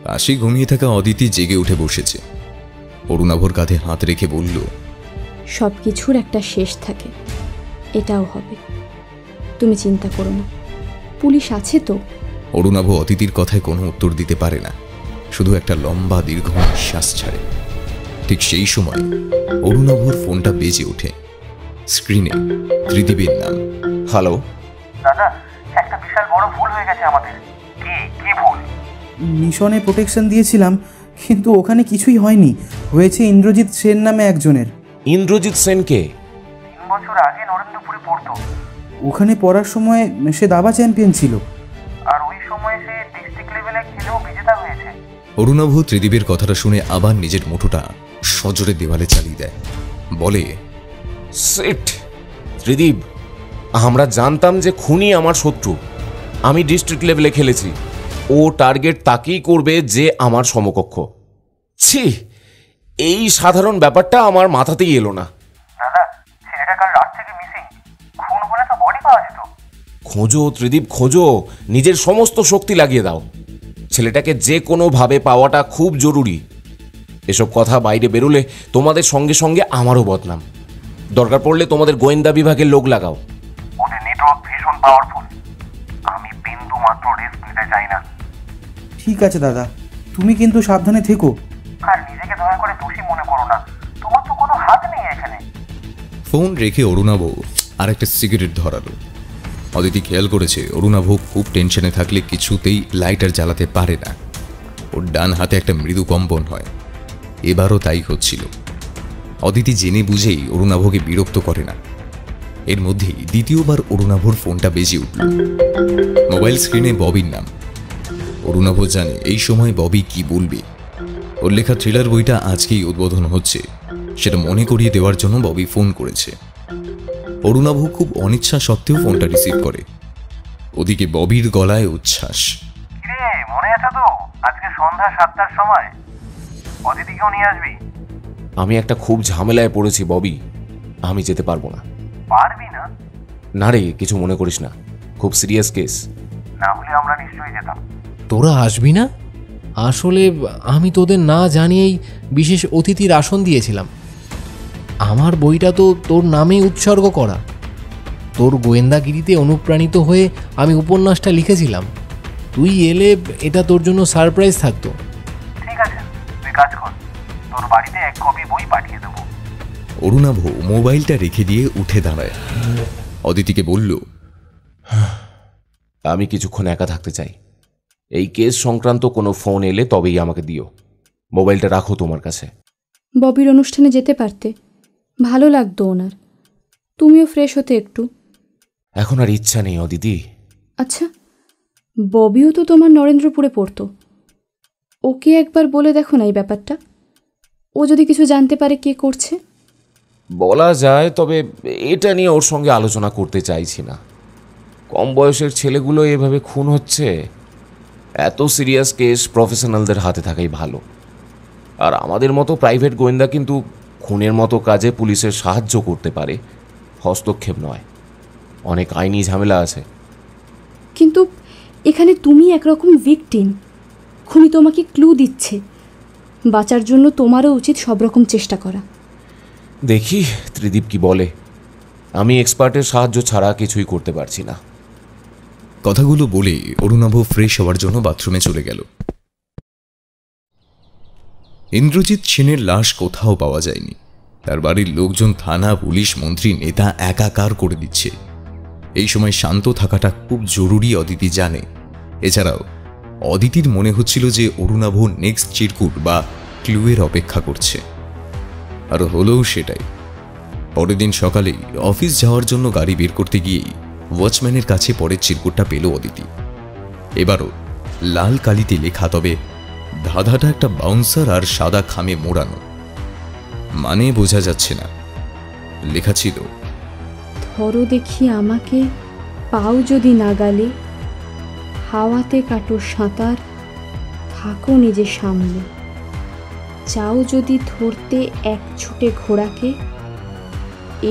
B: পাশে ঘুমিয়ে থাকা অদিতি জেগে উঠে বসেছে। অরুণাভর কাঁধে হাত রেখে বলল,
E: সব কিছুর একটা শেষ থাকে, এটাও হবে, তুমি চিন্তা করো না, পুলিশ আছে তো।
B: অরুণাভ অদিতির কথায় কোনো উত্তর দিতে পারে না, শুধু একটা লম্বা দীর্ঘ নিঃশ্বাস ছাড়ে। ঠিক সেই সময় অরুণাভর ফোনটা বেজে ওঠে। স্ক্রিনে ত্রিদীপের নাম।
D: হ্যালো
G: দাদা, একটা বিশাল বড় ভুল হয়ে গেছে আমাদের। কি ভুল?
J: মিশনে প্রোটেকশন দিয়েছিলাম, কিন্তু ওখানে কিছুই হয়নি। হয়েছে ইন্দ্রজিৎ সেন নামে একজনের।
D: ইন্দ্রজিৎ সেনকে?
G: 3 বছর আগে নরেন্দ্রপুরে পড়তো।
J: ওখানে পড়ার সময় সে দাবা চ্যাম্পিয়ন ছিল,
G: আর ওই সময় সে ডিস্ট্রিক্ট লেভেলে খেলেও বিজেতা হয়েছে।
B: অরুণাভ ত্রিদীপের কথাটা শুনে আবার নিজের মুঠোটা সজোরে দেওয়ালে চালিয়ে দেয়। বলে,
D: সেট ত্রিদীপ, আমরা জানতাম যে খুনি আমার শত্রু। আমি ডিস্ট্রিক্ট লেভেলে খেলেছি। ও টার্গেট তাকেই করবে যে আমার সমকক্ষ। ছি, এই সাধারণ ব্যাপারটা আমার মাথাতেই এলো না।
G: দাদা, ছেলেটা কাল রাত থেকে মিসিং। খুন হলে তো বডি পাওয়া যেত।
D: খোঁজো ত্রিদীপ, খোঁজো, নিজের সমস্ত শক্তি লাগিয়ে দাও। ছেলেটাকে যে কোনোভাবে পাওয়াটা খুব জরুরি। এসব কথা বাইরে বেরোলে তোমাদের সঙ্গে সঙ্গে আমারও বদনাম। দরকার পড়লে তোমাদের গোয়েন্দা বিভাগের লোক লাগাও।
G: ওদের নেটওয়ার্ক ভীষণ পাওয়ারফুল। আমি বিন্দু মাত্র রিস্ক নিতে চাই না।
J: ঠিক আছে দাদা, তুমি কিন্তু সাবধানে থেকো।
G: আর নিজেকে দয়া করে দোষী মনে করো না, তোমার তো কোনো হাত নেই এখানে।
B: ফোন রেখে অরুণাভ আর একটা সিগারেট ধরালো। অদিতি খেয়াল করেছে অরুণাভ খুব টেনশনে থাকলে কিছুতেই লাইটার জ্বালাতে পারে না। ওর ডান হাতে একটা মৃদু কম্পন হয়। এবারও তাই হচ্ছিল। অদিতি জেনে বুঝেই অরুণাভকে বিরক্ত করে না। এর মধ্যেই দ্বিতীয়বার অরুণাভর ফোনটা বেজে উঠল। মোবাইল স্ক্রিনে ববির নাম। অরুণাভ জানে এই সময় ববি কি বলবে। ওর লেখা থ্রিলার বইটা আজকেই উদ্বোধন হচ্ছে, সেটা মনে করিয়ে দেওয়ার জন্য ববি ফোন করেছে। অরুণাভ খুব অনিচ্ছা সত্ত্বেও ফোনটা রিসিভ করে। ওদিকে ববির গলায় উচ্ছ্বাস।
G: কিরে, মনে আছে তো? আজকে সন্ধ্যা 7টার সময় অদিতিকেও নিয়ে আসবি।
D: আমি একটা খুব ঝামেলায় পড়েছি ববি, আমি যেতে পারবো না।
G: পারবি না?
D: না রে, কিছু মনে করিস না, খুব সিরিয়াস কেস।
G: না হলে আমরা নিশ্চয়ই যেতাম।
F: তোরা আসবি না? আসলে আমি তোদের না জানিয়েই বিশেষ অতিথির আসন দিয়েছিলাম। আমার বইটা তো তোর নামেই উৎসর্গ করা। তোর গোয়েন্দাগিরিতে অনুপ্রাণিত হয়ে আমি উপন্যাসটা লিখেছিলাম। তুই এলে এটা তোর জন্য সারপ্রাইজ থাকতো।
G: ঠিক আছে, তুই কাজ কর, তোর বাড়িতে 1 কপি বই পাঠিয়ে দেবো।
B: অরুণাভ মোবাইলটা রেখে দিয়ে উঠে দাঁড়ায়। অদিতিকে বলল,
D: আমি কিছুক্ষণ একা থাকতে চাই। এই কেস সংক্রান্ত কোনো ফোন এলে তবেই আমাকে দিও। মোবাইলটা রাখো তোমার কাছে।
E: ববির অনুষ্ঠানে যেতে পারতে, ভালো লাগতো ওনার। তুমিও ফ্রেশ হতে একটু।
D: এখন আর ইচ্ছা নেই অদিতি।
E: আচ্ছা, ববিও তো তোমার নরেন্দ্রপুরে পড়তো। ওকে একবার বলে দেখো না এই ব্যাপারটা। ও যদি কিছু জানতে পারে কে করছে।
D: বলা যায়, তবে এটা নিয়ে ওর সঙ্গে আলোচনা করতে চাইছি না। কম বয়সের ছেলেগুলো এভাবে খুন হচ্ছে। এত সিরিয়াস কেস প্রফেশনালদের হাতে থাকাই ভালো। আর আমাদের মতো প্রাইভেট গোয়েন্দা কিন্তু খুনের মতো কাজে পুলিশের সাহায্য করতে পারে, হস্তক্ষেপ নয়। অনেক আইনি ঝামেলা আছে।
E: কিন্তু এখানে তুমি একরকম ভিকটিম। খুনি তোমাকে ক্লু দিচ্ছে। বাঁচার জন্য তোমারও উচিত সব রকম চেষ্টা করা।
D: দেখি ত্রিদীপ কি বলে। আমি এক্সপার্টের সাহায্য ছাড়া কিছুই করতে পারছি না।
B: কথাগুলো বলে অরুণাভ ফ্রেশ হওয়ার জন্য বাথরুমে চলে গেল। ইন্দ্রজিৎ সেনের লাশ কোথাও পাওয়া যায়নি। তার বাড়ির লোকজন, থানা, পুলিশ, মন্ত্রী, নেতা একাকার করে দিচ্ছে। এই সময় শান্ত থাকাটা খুব জরুরি অদিতি জানে। এছাড়াও অদিতির মনে হচ্ছিল যে অরুণাভ নেক্সট চিরকুট বা ক্লুয়ের অপেক্ষা করছে। আর হলেও সেটাই। পরের দিন সকালেই অফিস যাওয়ার জন্য গাড়ি বের করতে গিয়েই ওয়াচম্যানের কাছে পরের চিরকুটটা পেল অদিতি। এবারও লাল কালিতে লেখা, তবে ধাঁধাটা একটা বাউন্সার আর সাদা খামে মোড়ানো। মানে বোঝা যাচ্ছে না। লেখা ছিল,
E: ধরো দেখি আমাকে, পাও যদি নাগালে, হাওয়াতে কাটো সাঁতার, থাকো নিজে সামনে, চাও যদি ধরতে এক ছুটে ঘোড়াকে,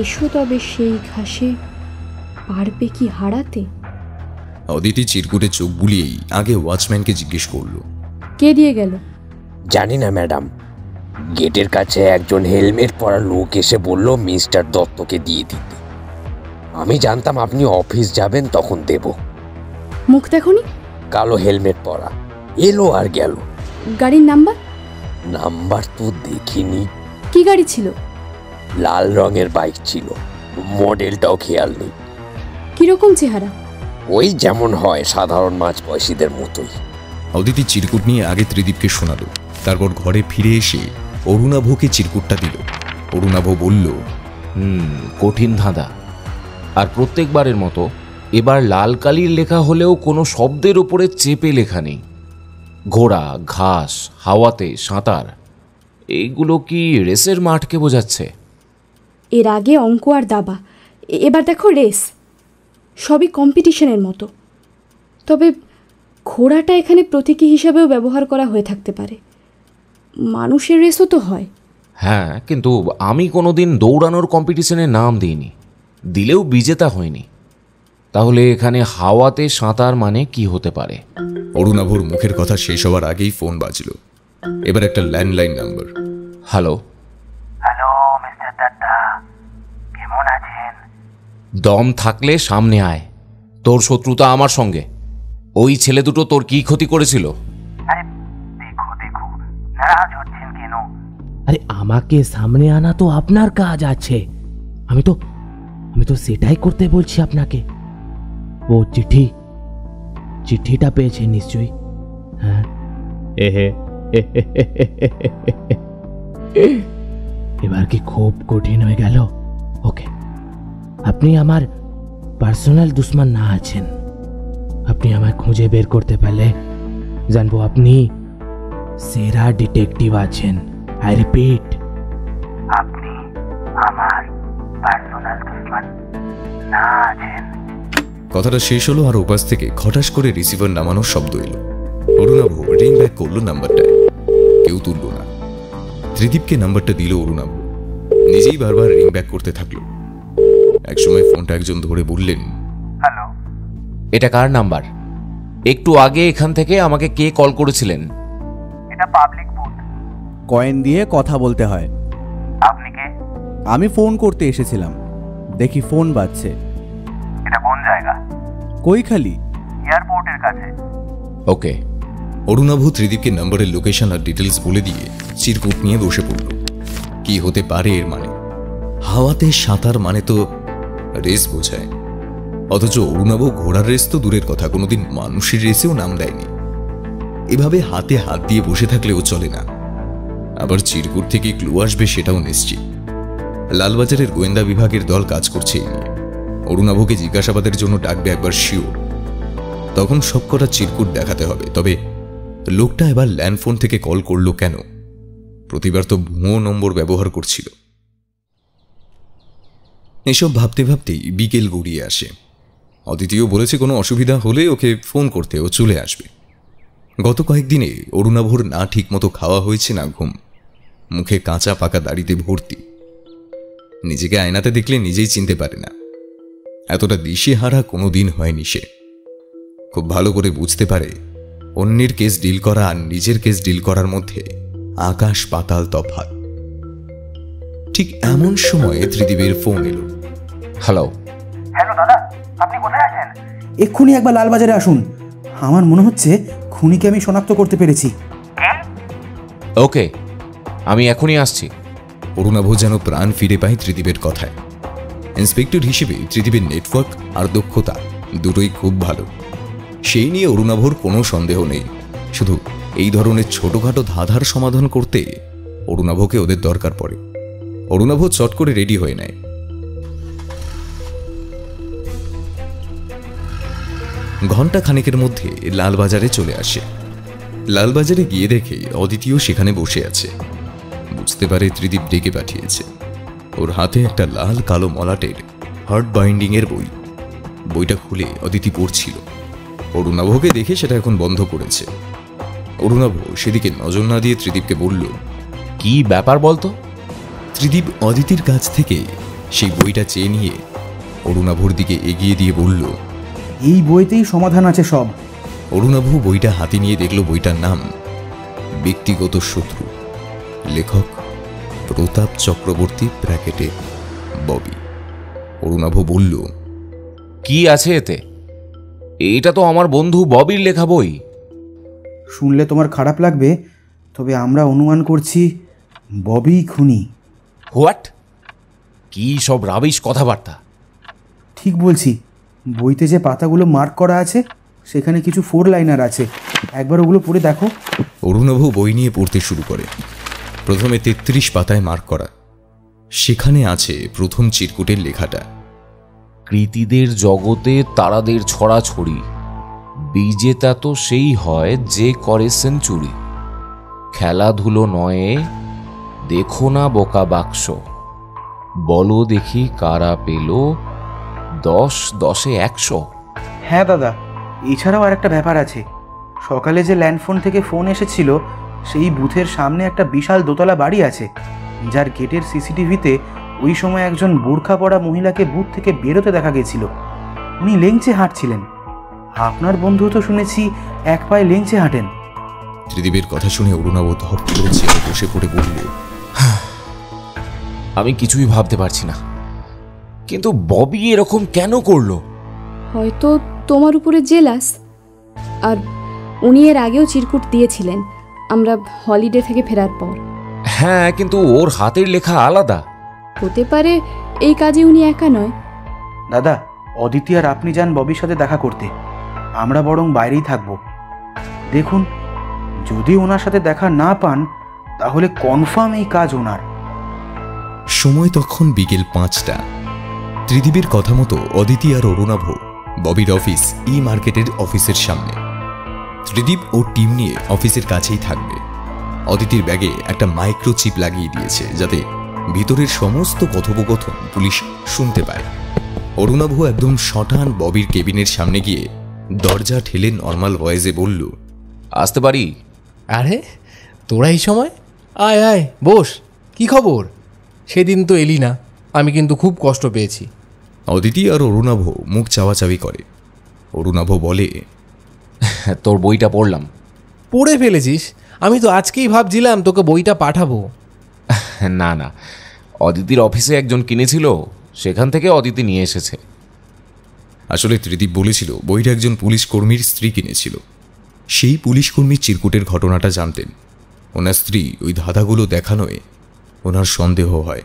E: এসো তবে সেই ঘাসে, পারবে কি হারাতে?
B: অদিতি চিরকুটে চোখ বুলিয়েই আগে ওয়াচম্যানকে জিজ্ঞেস করলো,
E: কে দিয়ে গেল?
C: জানি না ম্যাডাম, গেটের কাছে একজন হেলমেট পরা লোক এসে বলল মিস্টার দত্তকে দিয়ে দিতে। আমি জানতাম আপনি অফিস যাবেন, তখন দেব।
E: মুখ দেখনি?
C: কালো হেলমেট পরা, এলো আর গেল।
E: গাড়ির নাম্বার?
C: নাম্বার তো দেখিনি।
E: কি গাড়ি ছিল?
C: লাল রঙের বাইক ছিল, মডেলটাও খেয়াল নেই।
E: কিরকম চেহারা?
C: ওই যেমন হয় সাধারণ মাঝবয়সীদের মতোই।
B: অদিতি চিরকুট নিয়ে আগে ত্রিদীপকে শোনালো, তারপর ঘরে ফিরে এসে অরুণাভকে চিরকুটটা দিল। অরুণাভ বলল,
D: কঠিন ধাঁধা। আর প্রত্যেকবারের মতো এবার লাল কালির লেখা হলেও কোনো শব্দের উপরে চেপে লেখা নেই। ঘোড়া, ঘাস, হাওয়াতে সাঁতার, এইগুলো কি রেসের মাঠকে বোঝাচ্ছে?
E: এর আগে অঙ্ক আর দাবা, এবার দেখো রেস। সবই কম্পিটিশনের মতো। তবে ঘোড়াটা এখানে প্রতীকী হিসাবেও ব্যবহার করা হয়ে থাকতে পারে। মানুষের রেসও তো হয়।
D: হ্যাঁ, কিন্তু আমি কোনোদিন দৌড়ানোর কম্পিটিশনে নাম দিইনি, দিলেও বিজেতা হয়নি। তাহলে এখানে হাওয়াতে সাঁতার মানে কি হতে পারে?
B: অরুণাভর মুখের কথা শেষ হওয়ার আগেই ফোন বাজল। এবার একটা landline number.
D: Hello.
G: Hello mister Datta, কেমন আছেন?
D: দম থাকলে সামনে আয়। তোর শত্রুতা আমার সঙ্গে। ওই ছেলে দুটো তোর কি ক্ষতি করেছিল?
G: আরে দেখো দেখো, নারাজ হচ্ছেন কেন?
H: আরে আমাকে সামনে আনা তো আপনার কাজ আছে। আমি তো সেটাই করতে বলছি আপনাকে। ও চিঠিটা পেয়েছে নিশ্চয়ই। হ্যাঁ, এবার কি খুব কঠিন হয়ে গেল? ওকে, আপনি আমার পার্সোনাল দুশ্মন না আছেন। আপনি আমায় খুঁজে বের করতে পারলে জানবো আপনি সেরা ডিটেকটিভ আছেন। আই রিপিট,
G: আপনি আমার পার্সোনাল দুশ্মন না আছেন।
B: কথাটা শেষ হলো আর ওপাশ থেকে খটাস করে রিসিভার নামানোর শব্দ এলো। অরুণাভ রিং ব্যাক করলো নাম্বারটায়। কেউ তুলল না। ত্রিদীপকে নাম্বারটা দিল অরুণাভ। নিজেই বারবার রিং ব্যাক করতে থাকলো। একসময় ফোনটা একজন ধরে বললেন,
G: হ্যালো,
D: এটা কার নাম্বার? একটু আগে এখান থেকে আমাকে কে কল করেছিলেন?
G: এটা পাবলিক বুথ।
J: কয়েন দিয়ে কথা বলতে হয়।
G: আপনি কে?
J: আমি ফোন করতে এসেছিলাম, দেখি ফোন বাজছে।
G: এটা কোন জায়গা?
J: কৈখালি,
G: এয়ারপোর্টের কাছে।
D: ওকে।
B: অরুণাভ ত্রিদীপকে নাম্বারের লোকেশন আর ডিটেলস বলে দিয়ে চিরকুট নিয়ে বসে পড়ল। কি হতে পারে এর মানে? হাওয়াতে সাঁতার মানে তো রেস বোঝায়, অথচ অরুণাভ ঘোড়ার রেস তো দূরের কথা, কোনোদিন মানুষের রেসেও নাম দেয়নি। এভাবে হাতে হাত দিয়ে বসে থাকলেও চলে না। আবার চিরকুট থেকে ক্লু আসবে সেটাও নিশ্চিত। লালবাজারের গোয়েন্দা বিভাগের দল কাজ করছে এই নিয়ে। অরুণাভকে জিজ্ঞাসাবাদের জন্য ডাকবে একবার শিওর। তখন সবকটা চিরকুট দেখাতে হবে। তবে লোকটা এবার ল্যান্ডফোন থেকে কল করলো কেন? প্রতিবার তো ভুয়ো নম্বর ব্যবহার করছিল। এসব ভাবতে ভাবতেই বিকেল গড়িয়ে আসে। অদিতিও বলেছে কোনো অসুবিধা হলে ওকে ফোন করতে ও চলে আসবে। গত কয়েকদিনে অরুণাভর না ঠিকমতো খাওয়া হয়েছে না ঘুম। মুখে কাঁচা পাকা দাড়িতে ভর্তি। নিজেকে আয়নাতে দেখলে নিজেই চিনতে পারে না। এতটা দিশেহারা কোনো দিন হয়নি সে। খুব ভালো করে বুঝতে পারে অন্যের কেস ডিল করা আর নিজের কেস ডিল করার মধ্যে আকাশ পাতাল তফাৎ। ঠিক এমন সময়ে ত্রিদীপের ফোন এলো।
D: হ্যালো।
G: হ্যালো দাদা, আপনি কোথায় আছেন?
J: এক্ষুনি একবার লালবাজারে আসুন। আমার মনে হচ্ছে খুনিকে আমি শনাক্ত করতে পেরেছি।
D: ওকে, আমি এখনই আসছি।
B: অরুণাভ যেন প্রাণ ফিরে পায় ত্রিদীপের কথায়। ইন্সপেক্টর হিসেবে ত্রিদীপের নেটওয়ার্ক আর দক্ষতা দুটোই খুব ভালো। সেই নিয়ে অরুণাভর কোনো সন্দেহ নেই। শুধু এই ধরনের ছোটখাটো ধাঁধার সমাধান করতে অরুণাভকে ওদের দরকার পড়ে। অরুণাভ চট করে রেডি হয়ে নেয়। ঘন্টা খানেকের মধ্যে লালবাজারে চলে আসে। লালবাজারে গিয়ে দেখে অদিতিও সেখানে বসে আছে। বুঝতে পারে ত্রিদীপ ডেকে পাঠিয়েছে। ওর হাতে একটা লাল কালো মলাটের হার্ড বাইন্ডিং এর বই। বইটা খুলে অদিতি পড়ছিল। অরুণাভকে দেখে সেটা এখন বন্ধ করেছে। অরুণাভ সেদিকে নজর না দিয়ে ত্রিদীপকে বলল,
D: কি ব্যাপার বলতো?
B: ত্রিদীপ অদিতির কাছ থেকে সেই বইটা চেয়ে নিয়ে অরুণাভর দিকে এগিয়ে দিয়ে বলল,
J: এই বইতেই সমাধান আছে সব।
B: অরুণাভ বইটা হাতে নিয়ে দেখল বইটার নাম ব্যক্তিগত শত্রু, লেখক প্রতাপ চক্রবর্তী ব্র্যাকেটে ববি। অরুণাভ বলল,
D: কি আছে এতে? এইটা তো আমার বন্ধু ববির লেখা বই।
J: শুনলে তোমার খারাপ লাগবে, তবে আমরা অনুমান করছি ববি খুনি।
D: হোয়াট? কি সব রাবিশ কথাবার্তা!
J: ঠিক বলছি, বইতে যে পাতাগুলো মার্ক করা আছে সেখানে কিছু 4 লাইনার আছে, একবার ওগুলো পড়ে দেখো।
B: অরুণাভ বই নিয়ে পড়তে শুরু করে। প্রথমে 33 পাতায় মার্ক করা। সেখানে আছে প্রথম চিরকুটের লেখাটা,
D: কৃতীদের জগতে তারাদের ছড়াছড়ি, বিজেতা তো সেই হয় যে করে সেঞ্চুরি, খেলাধুলো নয়ে দেখো না বোকা বাক্স, বলো দেখি কারা পেল 10 10 100।
J: হ্যাঁ দাদা, এছাড়াও আর একটা ব্যাপার আছে। সকালে যে ল্যান্ডফোন থেকে ফোন এসেছিল, সেই বুথের সামনে একটা বিশাল দোতলা বাড়ি আছে, যার গেটের সিসিটিভিতে ওই সময় একজন বোরখা পরা মহিলাকে বুথ থেকে বেরোতে দেখা গেছিল। উনি লেংচে হাঁটছিলেন। আপনার বন্ধু তো শুনেছি এক পায়ে লেংচে হাঁটেন।
B: ত্রিদীপের কথা শুনে অরুণাভ ধপ করে চেয়ারে বসে পড়ে বলল,
D: আমি কিছুই ভাবতে পারছি না, কিন্তু ববি এরকম কেন করলো?
E: হয়তো তোমার উপরে জেলাস। আর উনি এর আগেও চিরকুট দিয়েছিলেন আমরা হলিডে থেকে ফেরার পর।
D: হ্যাঁ, কিন্তু ওর হাতের লেখা আলাদা।
E: হতে পারে এই কাজে উনি একা নয়।
J: দাদা, অদিতি আর আপনি যান ববির সাথে দেখা করতে, আমরা বরং বাইরেই থাকব। দেখুন, যদি ওনার সাথে দেখা না পান তাহলে কনফার্ম এই কাজ ওনার।
B: সময় তখন বিকেল 5টা। ত্রিদীপের কথা মতো অদিতি আর অরুণাভ ববির অফিস মার্কেটের অফিসের সামনে। ত্রিদীপ ও টিম নিয়ে অফিসের কাছেই থাকবে। অদিতির ব্যাগে একটা মাইক্রোচিপ লাগিয়ে দিয়েছে, যাতে ভিতরের সমস্ত কথোপকথন পুলিশ শুনতে পায়। অরুণাভ একদম শটান ববির কেবিনের সামনে গিয়ে দরজা ঠেলে নর্মাল ভয়েসে বলল,
D: আসতে পারি?
F: আরে তোরা এই সময়? আয় আয় বস, কি খবর? সেদিন তো এলি না, আমি কিন্তু খুব কষ্ট পেয়েছি।
B: অদিতি আর অরুণাভ মুখ চাওয়াচাওয়ি করে। অরুণাভ বলে,
D: তোর বইটা পড়লাম।
F: পড়ে ফেলেছিস? আমি তো আজকেই ভাবছিলাম তোকে বইটা পাঠাবো।
D: না না, অদিতির অফিসে একজন কিনেছিল, সেখান থেকে অদিতি নিয়ে এসেছে।
B: আসলে ত্রিদীপ বলেছিল বইটা একজন পুলিশ কর্মীর স্ত্রী কিনেছিল। সেই পুলিশ কর্মীর চিরকুটের ঘটনাটা জানতেন। ওনার স্ত্রী ওই ধাঁধাগুলো দেখানোয় ওনার সন্দেহ হয়।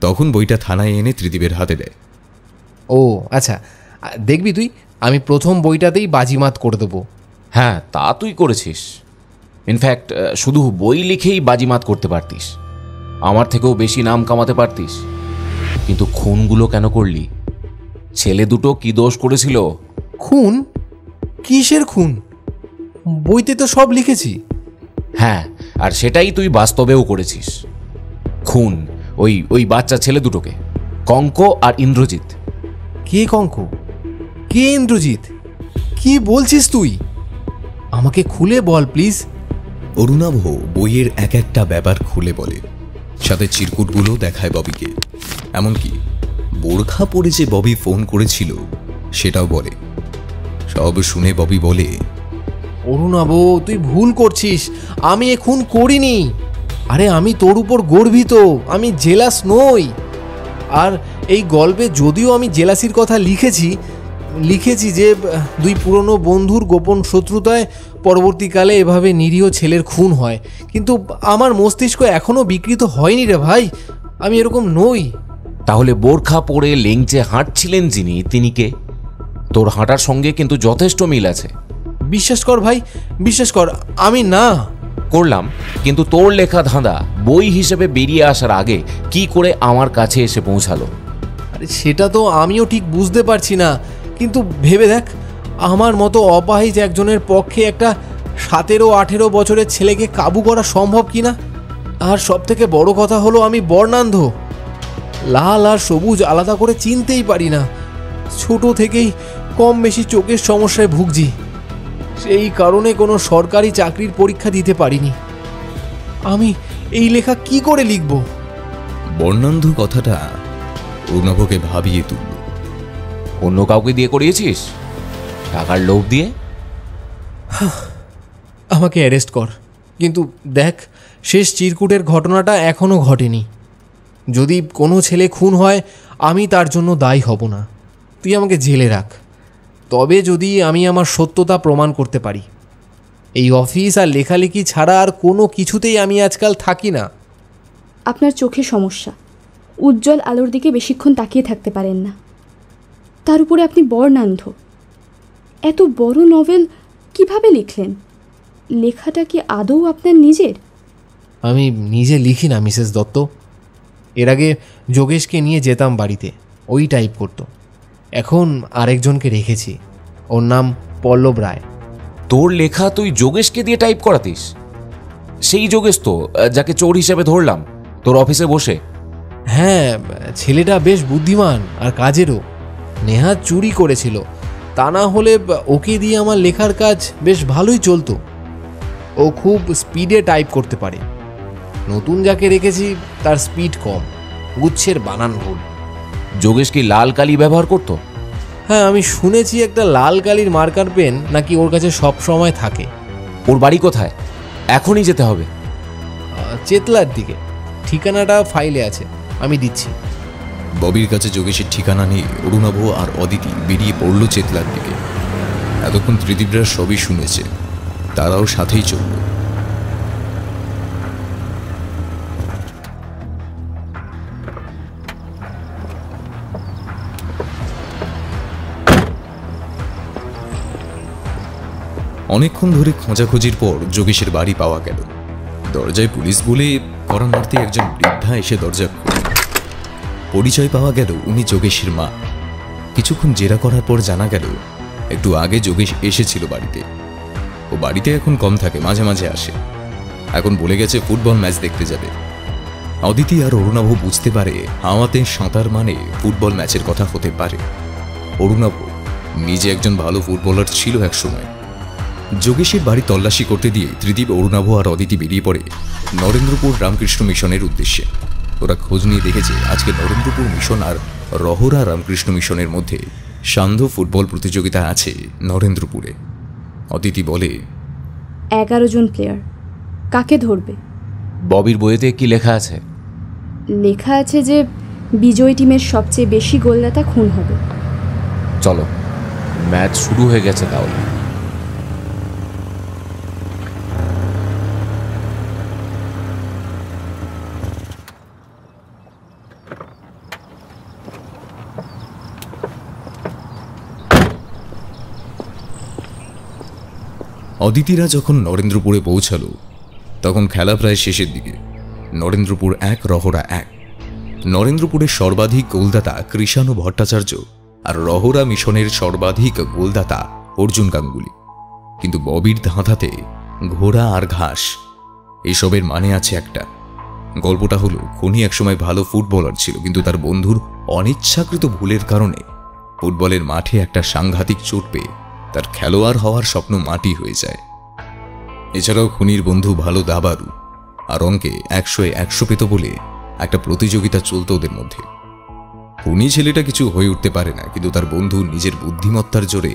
B: তখন বইটা থানায় এনে ত্রিদীপের হাতে দেয়।
F: ও আচ্ছা, দেখবি তুই, আমি প্রথম বইটাতেই বাজিমাত করে দেবো।
D: হ্যাঁ, তা তুই করেছিস। ইনফ্যাক্ট শুধু বই লিখেই বাজিমাত করতে পারতিস, আমার থেকেও বেশি নাম কামাতে পারতিস। কিন্তু খুনগুলো কেন করলি? ছেলে দুটো কি দোষ করেছিল?
F: খুন? কিসের খুন? বইতে তো সব লিখেছি।
D: হ্যাঁ, আর সেটাই তুই বাস্তবেও করেছিস। খুন ওই ওই বাচ্চা ছেলে দুটোকে, কঙ্ক আর ইন্দ্রজিৎ।
F: কে কঙ্ক? কে ইন্দ্রজিৎ? কি বলছিস তুই? আমাকে খুলে বল প্লিজ।
B: অরুণাভ বইয়ের এক একটা ব্যাপার খুলে বলে, সাথে চিরকুটগুলো দেখায় ববিকে। এমনকি বোরখা পরে যে ববি ফোন করেছিল সেটাও বলে। সব শুনে ববি বলে,
F: অরুণাভ, তুই ভুল করছিস, আমি এ খুন করিনি। আরে আমি তোর উপর গর্বিত, আমি জেলাস নই। আর এই গল্পে যদিও আমি জেলাসির কথা লিখেছি যে দুই পুরনো বন্ধুর গোপন শত্রুতায় পরবর্তীকালে এভাবে নিরীহ ছেলের খুন হয়, কিন্তু আমার মস্তিষ্ক এখনও বিকৃত হয়নি রে ভাই, আমি এরকম নই।
D: তাহলে বোরখা পরে লেংচে হাঁটছিলেন যিনি, তিনি কে? তোর হাঁটার সঙ্গে কিন্তু যথেষ্ট মিল আছে।
F: বিশ্বাস কর ভাই, বিশ্বাস কর, আমি না।
D: করলাম, কিন্তু তোর লেখা ধাঁধা বই হিসেবে বেরিয়ে আসার আগে কি করে আমার কাছে এসে পৌঁছালো?
F: আরে সেটা তো আমিও ঠিক বুঝতে পারছি না, কিন্তু ভেবে দেখ, আমার মতো অপাহিজ একজনের পক্ষে একটা 17-18 বছরের ছেলেকে কাবু করা সম্ভব কি না? আর সব থেকে বড় কথা হলো আমি বর্ণান্ধ। লাল আর সবুজ আলাদা করে চিনতেই পারি না। ছোট থেকেই কম বেশি চোখের সমস্যায় ভুগছি। সেই কারণে কোনো সরকারি চাকরির পরীক্ষা দিতে পারিনি। আমি এই লেখা কি করে লিখব?
B: বর্ণান্ধ কথাটা অরুণাভকে ভাবিয়ে তুলল।
D: অন্য কাউকে দিয়ে করিয়েছিস? টাকার লোভ দিয়ে?
F: আমাকে অ্যারেস্ট কর, কিন্তু দেখ, শেষ চিরকুটের ঘটনাটা এখনও ঘটেনি। যদি কোনো ছেলে খুন হয় আমি তার জন্য দায়ী হব না। তুই আমাকে জেলে রাখ, তবে যদি আমি আমার সত্যতা প্রমাণ করতে পারি। এই অফিস আর লেখালেখি ছাড়া আর কোনো কিছুতেই আমি আজকাল থাকি না।
E: আপনার চোখে সমস্যা, উজ্জ্বল আলোর দিকে বেশিক্ষণ তাকিয়ে থাকতে পারেন না। তার উপরে আপনি বর্ণান্ধ। এত বড় নভেল কিভাবে লিখলেন? লেখাটা কি আদৌ আপনার নিজের?
F: আমি নিজে লিখি না মিসেস দত্ত। এর আগে যোগেশকে নিয়ে যেতাম বাড়িতে, ওই টাইপ করতো। এখন আরেকজনকে রেখেছি, ওর নাম পল্লব রায়।
D: তোর লেখা তুই যোগেশকে দিয়ে টাইপ করাতিস? সেই যোগেশ তো যাকে চোর হিসেবে ধরলাম তোর অফিসে বসে।
F: হ্যাঁ, ছেলেটা বেশ বুদ্ধিমান আর কাজেরও। নেহাত চুরি করেছিল, তা না হলে ওকে দিয়ে আমার লেখার কাজ বেশ ভালোই চলতো। ও খুব স্পিডে টাইপ করতে পারে। নতুন যাকে রেখেছি তার স্পিড কম, গুচ্ছের বানান ভুল।
D: যোগেশ কি লাল কালি ব্যবহার করতো?
F: হ্যাঁ, আমি শুনেছি একটা লাল কালির মার্কার পেন নাকি ওর কাছে সব সময় থাকে।
D: ওর বাড়ি কোথায়? এখনই যেতে হবে।
F: চেতলার দিকে। ঠিকানাটা ফাইলে আছে, আমি দিচ্ছি।
B: ববির কাছে যোগেশের ঠিকানা নিয়ে অরুণাভ আর অদিতি বেরিয়ে পড়ল চেতলার দিকে। এতক্ষণ ত্রিদীপরা সবই শুনেছে, তারাও সাথেই চলল। অনেকক্ষণ ধরে খোঁজাখুঁজির পর যোগেশের বাড়ি পাওয়া গেল। দরজায় পুলিশ বলে কড়া মারতে একজন বৃদ্ধা এসে দরজা খুলল। পরিচয় পাওয়া গেল উনি যোগেশের মা। কিছুক্ষণ জেরা করার পর জানা গেল একটু আগে যোগেশ এসেছিল বাড়িতে। ও বাড়িতে এখন কম থাকে, মাঝে মাঝে আসে। এখন বলে গেছে ফুটবল ম্যাচ দেখতে যাবে। অদিতি আর অরুণাভ বুঝতে পারে হাওয়াতে সাঁতার মানে ফুটবল ম্যাচের কথা হতে পারে। অরুণাভ নিজে একজন ভালো ফুটবলার ছিল একসময়। যোগেশের বাড়ি তল্লাশি করতে দিয়ে ত্রিদীপ, অরুণাভ আর অদিতি বেরিয়ে পড়ে নরেন্দ্রপুর রামকৃষ্ণ মিশনের উদ্দেশ্যে। ওরা খোঁজ নিয়ে দেখেছে আজকে নরেন্দ্রপুর মিশন আর রহরা রামকৃষ্ণ মিশনের মধ্যে সান্ধ্য ফুটবল প্রতিযোগিতা আছে নরেন্দ্রপুরে। অদিতি বলে,
E: 11 জন প্লেয়ার, কাকে ধরবে?
D: ববির বইতে কি লেখা আছে?
E: লেখা আছে যে বিজয়ী টিমের সবচেয়ে বেশি গোলদাতা খুন হবে।
D: চলো, ম্যাচ শুরু হয়ে গেছে তাহলে।
B: অদিতিরা যখন নরেন্দ্রপুরে পৌঁছালো তখন খেলা প্রায় শেষের দিকে। নরেন্দ্রপুর 1, রহরা 1। নরেন্দ্রপুরের সর্বাধিক গোলদাতা কৃষাণু ভট্টাচার্য আর রহরা মিশনের সর্বাধিক গোলদাতা অর্জুন গাঙ্গুলি। কিন্তু ববির ধাঁধাতে ঘোড়া আর ঘাস এসবের মানে আছে একটা। গল্পটা হলো, খনি একসময় ভালো ফুটবলার ছিল, কিন্তু তার বন্ধুর অনিচ্ছাকৃত ভুলের কারণে ফুটবলের মাঠে একটা সাংঘাতিক চোট পেয়ে তার খেলোয়াড় হওয়ার স্বপ্ন মাটি হয়ে যায়। এছাড়াও খুনির বন্ধু ভালো দাবারু, আর অঙ্কে 100-এ 100 পেত বলে একটা প্রতিযোগিতা চলত ওদের মধ্যে। খুনি ছেলেটা কিছু হয়ে উঠতে পারে না, কিন্তু তার বন্ধু নিজের বুদ্ধিমত্তার জোরে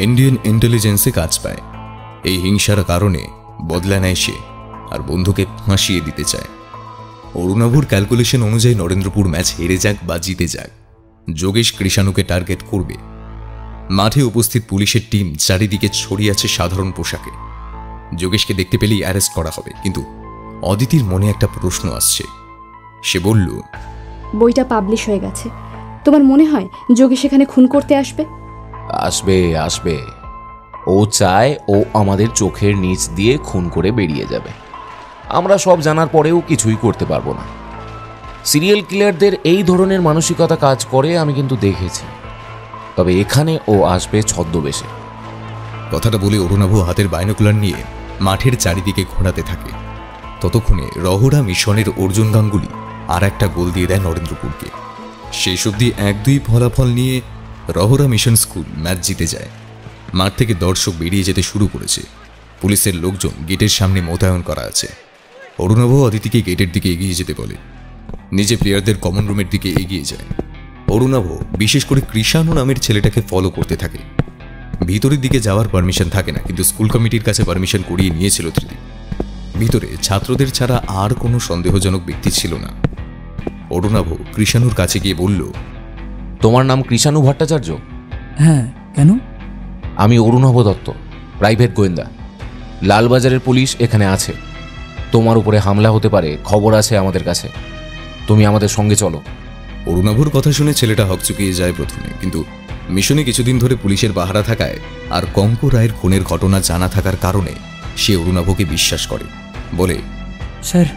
B: ইন্ডিয়ান ইন্টেলিজেন্সে কাজ পায়। এই হিংসার কারণে বদলা নেয় সে, আর বন্ধুকে ফাঁসিয়ে দিতে চায়। অরুণাভুর ক্যালকুলেশন অনুযায়ী নরেন্দ্রপুর ম্যাচ হেরে যাক বা জিতে যাক, যোগেশ কৃষাণুকে টার্গেট করবে। মাঠে উপস্থিত পুলিশের টিম চারিদিকে ছড়িয়ে আছে সাধারণ পোশাকে। যোগেশকে দেখতে পেলেই অ্যারেস্ট করা হবে। কিন্তু অদিতির মনে একটা প্রশ্ন আসছে। সে বলল,
E: বইটা পাবলিশ হয়ে গেছে, তোমার মনে হয় যোগেশ এখানে খুন করতে আসবে?
D: আসবে আসবে। ও চায় ও আমাদের চোখের নিচ দিয়ে খুন করে বেরিয়ে যাবে। আমরা সব জানার পরেও কিছুই করতে পারবো না। সিরিয়াল কিলারদের এই ধরনের মানসিকতা কাজ করে আমি কিন্তু দেখেছি। তবে এখানে ও আসবে ছদ্মবেশে।
B: কথাটা বলে অরুণাভ হাতের বাইনোকুলার নিয়ে মাঠের চারিদিকে ঘোরাতে থাকে। ততক্ষণে রহরা মিশনের অর্জুন গাঙ্গুলি আর একটা গোল দিয়ে দেয় নরেন্দ্রপুরকে। শেষ অবধি 1-2 ফলাফল নিয়ে রহরা মিশন স্কুল ম্যাচ জিতে যায়। মাঠ থেকে দর্শক বেরিয়ে যেতে শুরু করেছে। পুলিশের লোকজন গেটের সামনে মোতায়েন করা আছে। অরুণাভ অদিতিকে গেটের দিকে এগিয়ে যেতে বলে, নিজে প্লেয়ারদের কমন রুমের দিকে এগিয়ে যায়। অরুণাভ বিশেষ করে কৃষাণু নামের ছেলেটাকে ফলো করতে থাকে। ভিতরের দিকে যাওয়ার পারমিশন থাকে না, কিন্তু স্কুল কমিটির কাছে পারমিশন করিয়ে নিয়েছিল ত্রিদীপ। ভিতরে ছাত্রদের ছাড়া আর কোনো সন্দেহজনক ব্যক্তি ছিল না। অরুণাভ কৃষাণুর কাছে গিয়ে বলল,
D: তোমার নাম কৃষাণু ভট্টাচার্য?
K: হ্যাঁ, কেন?
D: আমি অরুণাভ দত্ত, প্রাইভেট গোয়েন্দা। লালবাজারের পুলিশ এখানে আছে। তোমার উপরে হামলা হতে পারে, খবর আছে আমাদের কাছে। তুমি আমাদের সঙ্গে চলো।
B: অরুণাভর কথা শুনে ছেলেটা হকচকিয়ে যায় প্রথমে, কিন্তু মিশনে কিছুদিন ধরে পুলিশের পাহারা থাকায় আর কঙ্ক রায়ের খুনের ঘটনা জানা থাকার কারণে সে অরুণাভকে বিশ্বাস করে। বলে,
K: স্যার,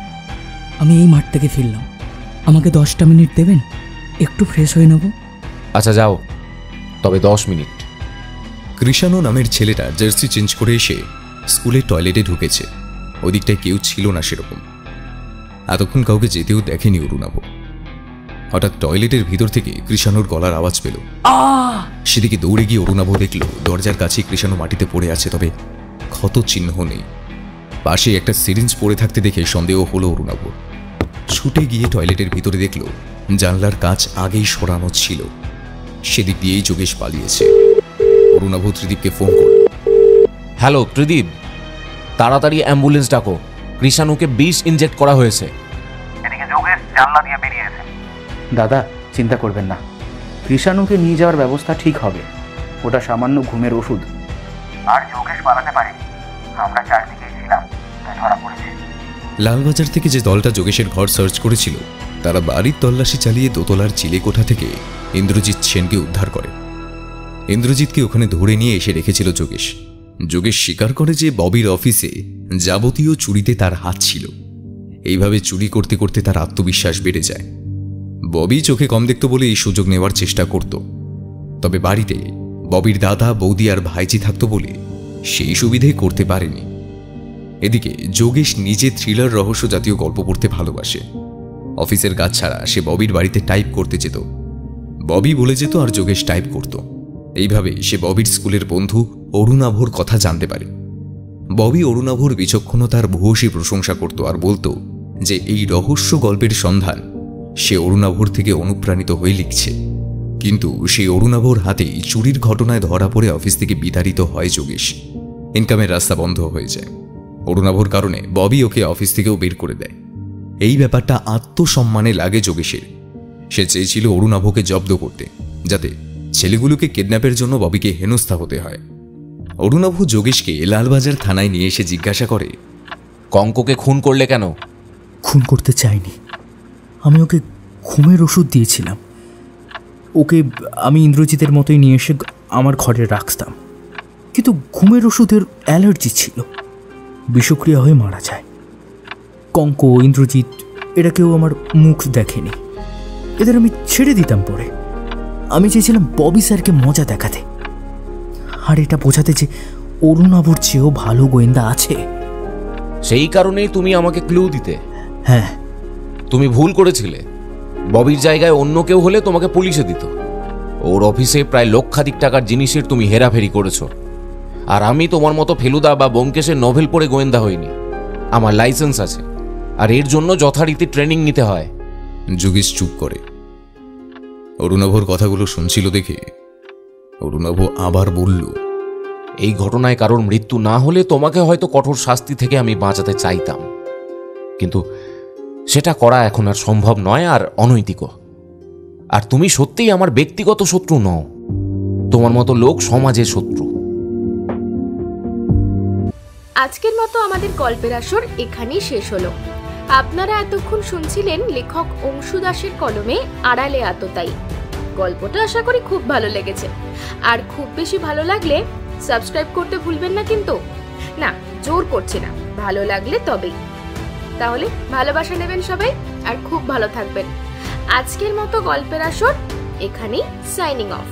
K: আমি এই মাঠ থেকে ফিরলাম, আমাকে 10টা মিনিট দেবেন, একটু ফ্রেশ হয়ে নেব।
D: আচ্ছা যাও, তবে 10 মিনিট।
B: কৃষাণু নামের ছেলেটা জার্সি চেঞ্জ করে এসে স্কুলের টয়লেটে ঢুকেছে। ওদিকটায় কেউ ছিল না সেরকম। এতক্ষণ কাউকে যেতেও দেখেনি অরুণাভ। হঠাৎ টয়লেটের ভিতর থেকে কৃষাণুর গলার আওয়াজ পেল। সেদিকে দৌড়ে গিয়ে অরুণাভ দেখল দরজার কাছে কৃষাণু মাটিতে পড়ে আছে, তবে ক্ষত চিহ্ন নেই। পাশে একটা সিরিঞ্জ পড়ে থাকতে দেখে সন্দেহ হলো অরুণাভ। ছুটে গিয়ে টয়লেটের ভিতরে দেখল জানলার কাঁচ আগেই সরানো ছিল। সেদিক দিয়েই যোগেশ পালিয়েছে। অরুণাভ ত্রিদীপকে ফোন করল।
D: হ্যালো ত্রিদীপ, তাড়াতাড়ি অ্যাম্বুলেন্স ডাকো, কৃষাণুকে বিষ ইনজেক্ট করা হয়েছে।
G: এদিকে যোগেশ জানলা দিয়ে বেরিয়েছে।
J: দাদা, চিন্তা করবেন না, কৃষাণুকে নিয়ে যাওয়ার ব্যবস্থা ঠিক হবে। ওটা সামান্য ঘুমের ওষুধ।
G: আর যোগেশ পালাতে পারেনি, আমরা চারদিকে ছিলাম, তাই ধরা পড়েছে।
B: লালবাজার থেকে যে দলটা যোগেশের ঘর সার্চ করেছিল, তারা বাড়ির তল্লাশি চালিয়ে দোতলার চিলেকোঠা থেকে ইন্দ্রজিৎ সেনকে উদ্ধার করে। ইন্দ্রজিৎকে ওখানে ধরে নিয়ে এসে রেখেছিল যোগেশ। যোগেশ স্বীকার করে যে ববির অফিসে যাবতীয় চুরিতে তার হাত ছিল। এইভাবে চুরি করতে করতে তার আত্মবিশ্বাস বেড়ে যায়। ববি চোখে কম দেখত বলে এই সুযোগ নেওয়ার চেষ্টা করত। তবে বাড়িতে ববির দাদা, বৌদি আর ভাইজি থাকত বলে সেই সুবিধে করতে পারেনি। এদিকে যোগেশ নিজে থ্রিলার রহস্য জাতীয় গল্প পড়তে ভালোবাসে। অফিসের কাজ ছাড়া সে ববির বাড়িতে টাইপ করতে যেত। ববি বলে যেত আর যোগেশ টাইপ করত। এইভাবে সে ববির স্কুলের বন্ধু অরুণাভর কথা জানতে পারে। ববি অরুণাভর বিচক্ষণতার ভূয়সী প্রশংসা করত আর বলতো যে এই রহস্য গল্পের সন্ধান সে অরুণাভর থেকে অনুপ্রাণিত হয়ে লিখছে। কিন্তু সেই অরুণাভর হাতেই চুরির ঘটনায় ধরা পড়ে অফিস থেকে বিতাড়িত হয় যোগেশ। ইনকামের রাস্তা বন্ধ হয়ে যায়। অরুণাভর কারণে ববি ওকে অফিস থেকেও বের করে দেয়। এই ব্যাপারটা আত্মসম্মানে লাগে যোগেশের। সে চেয়েছিল অরুণাভকে জব্দ করতে, যাতে ছেলেগুলোকে কিডন্যাপের জন্য ববিকে হেনস্থা হতে হয়। অরুণাভ যোগেশকে লালবাজার থানায় নিয়ে এসে জিজ্ঞাসা করে,
D: কঙ্ককে খুন করলে কেন?
K: খুন করতে চাইনি, আমি ওকে ঘুমের ওষুধ দিয়েছিলাম। ওকে আমি ইন্দ্রজিতের মতোই নিয়ে এসে আমার ঘরে রাখতাম, কিন্তু ঘুমের ওষুধের অ্যালার্জি ছিল, বিষক্রিয়া হয়ে মারা যায়। কঙ্ক, ইন্দ্রজিৎ এরা কেউ আমার মুখ দেখেনি, এদের আমি ছেড়ে দিতাম পরে। আমি চেয়েছিলাম ববি স্যারকে মজা দেখাতে, আর এটা বোঝাতে যে অরুণাভর চেয়েও ভালো গোয়েন্দা আছে।
D: সেই কারণেই তুমি আমাকে ক্লু দিতে?
K: হ্যাঁ,
D: তুমি ভুল করেছিলে। ববির জায়গায় অন্য কেউ হলে তোমাকে পুলিশে দিত। ওর অফিসে প্রায় লক্ষাধিক টাকার জিনিসের তুমি হেরাফেরি করেছো। আর আমি তোমার মতো ফেলুদা বা ব্যোমকেশের নভেল পড়ে গোয়েন্দা হইনি। আমার লাইসেন্স আছে, আর এর জন্য যথারীতি ট্রেনিং নিতে হয়।
B: যোগেশ চুপ করে। অরুণাভর কথাগুলো শুনছিল দেখে অরুণাভ আবার বলল,
D: এই ঘটনায় কারোর মৃত্যু না হলে তোমাকে হয়তো কঠোর শাস্তি থেকে আমি বাঁচাতে চাইতাম, কিন্তু সেটা করা এখন আর সম্ভব নয়, আর অনৈতিকও। আর তুমি সত্যিই আমার ব্যক্তিগত শত্রু নও, তোমার মতো লোক সমাজের শত্রু।
A: আজকের মতো আমাদের গল্পের আসর এখানেই শেষ হলো। আপনারা এতক্ষণ শুনছিলেন লেখক অংশু দাসের কলমে আড়ালে আততায়ী। গল্পটা আশা করি খুব ভালো লেগেছে, আর খুব বেশি ভালো লাগলে সাবস্ক্রাইব করতে ভুলবেন না। কিন্তু না, জোর করছি না, ভালো লাগলে তবেই। তাহলে ভালোবাসা নেবেন সবাই, আর খুব ভালো থাকবেন। আজকের মতো গল্পের আসর এখানেই সাইনিং অফ।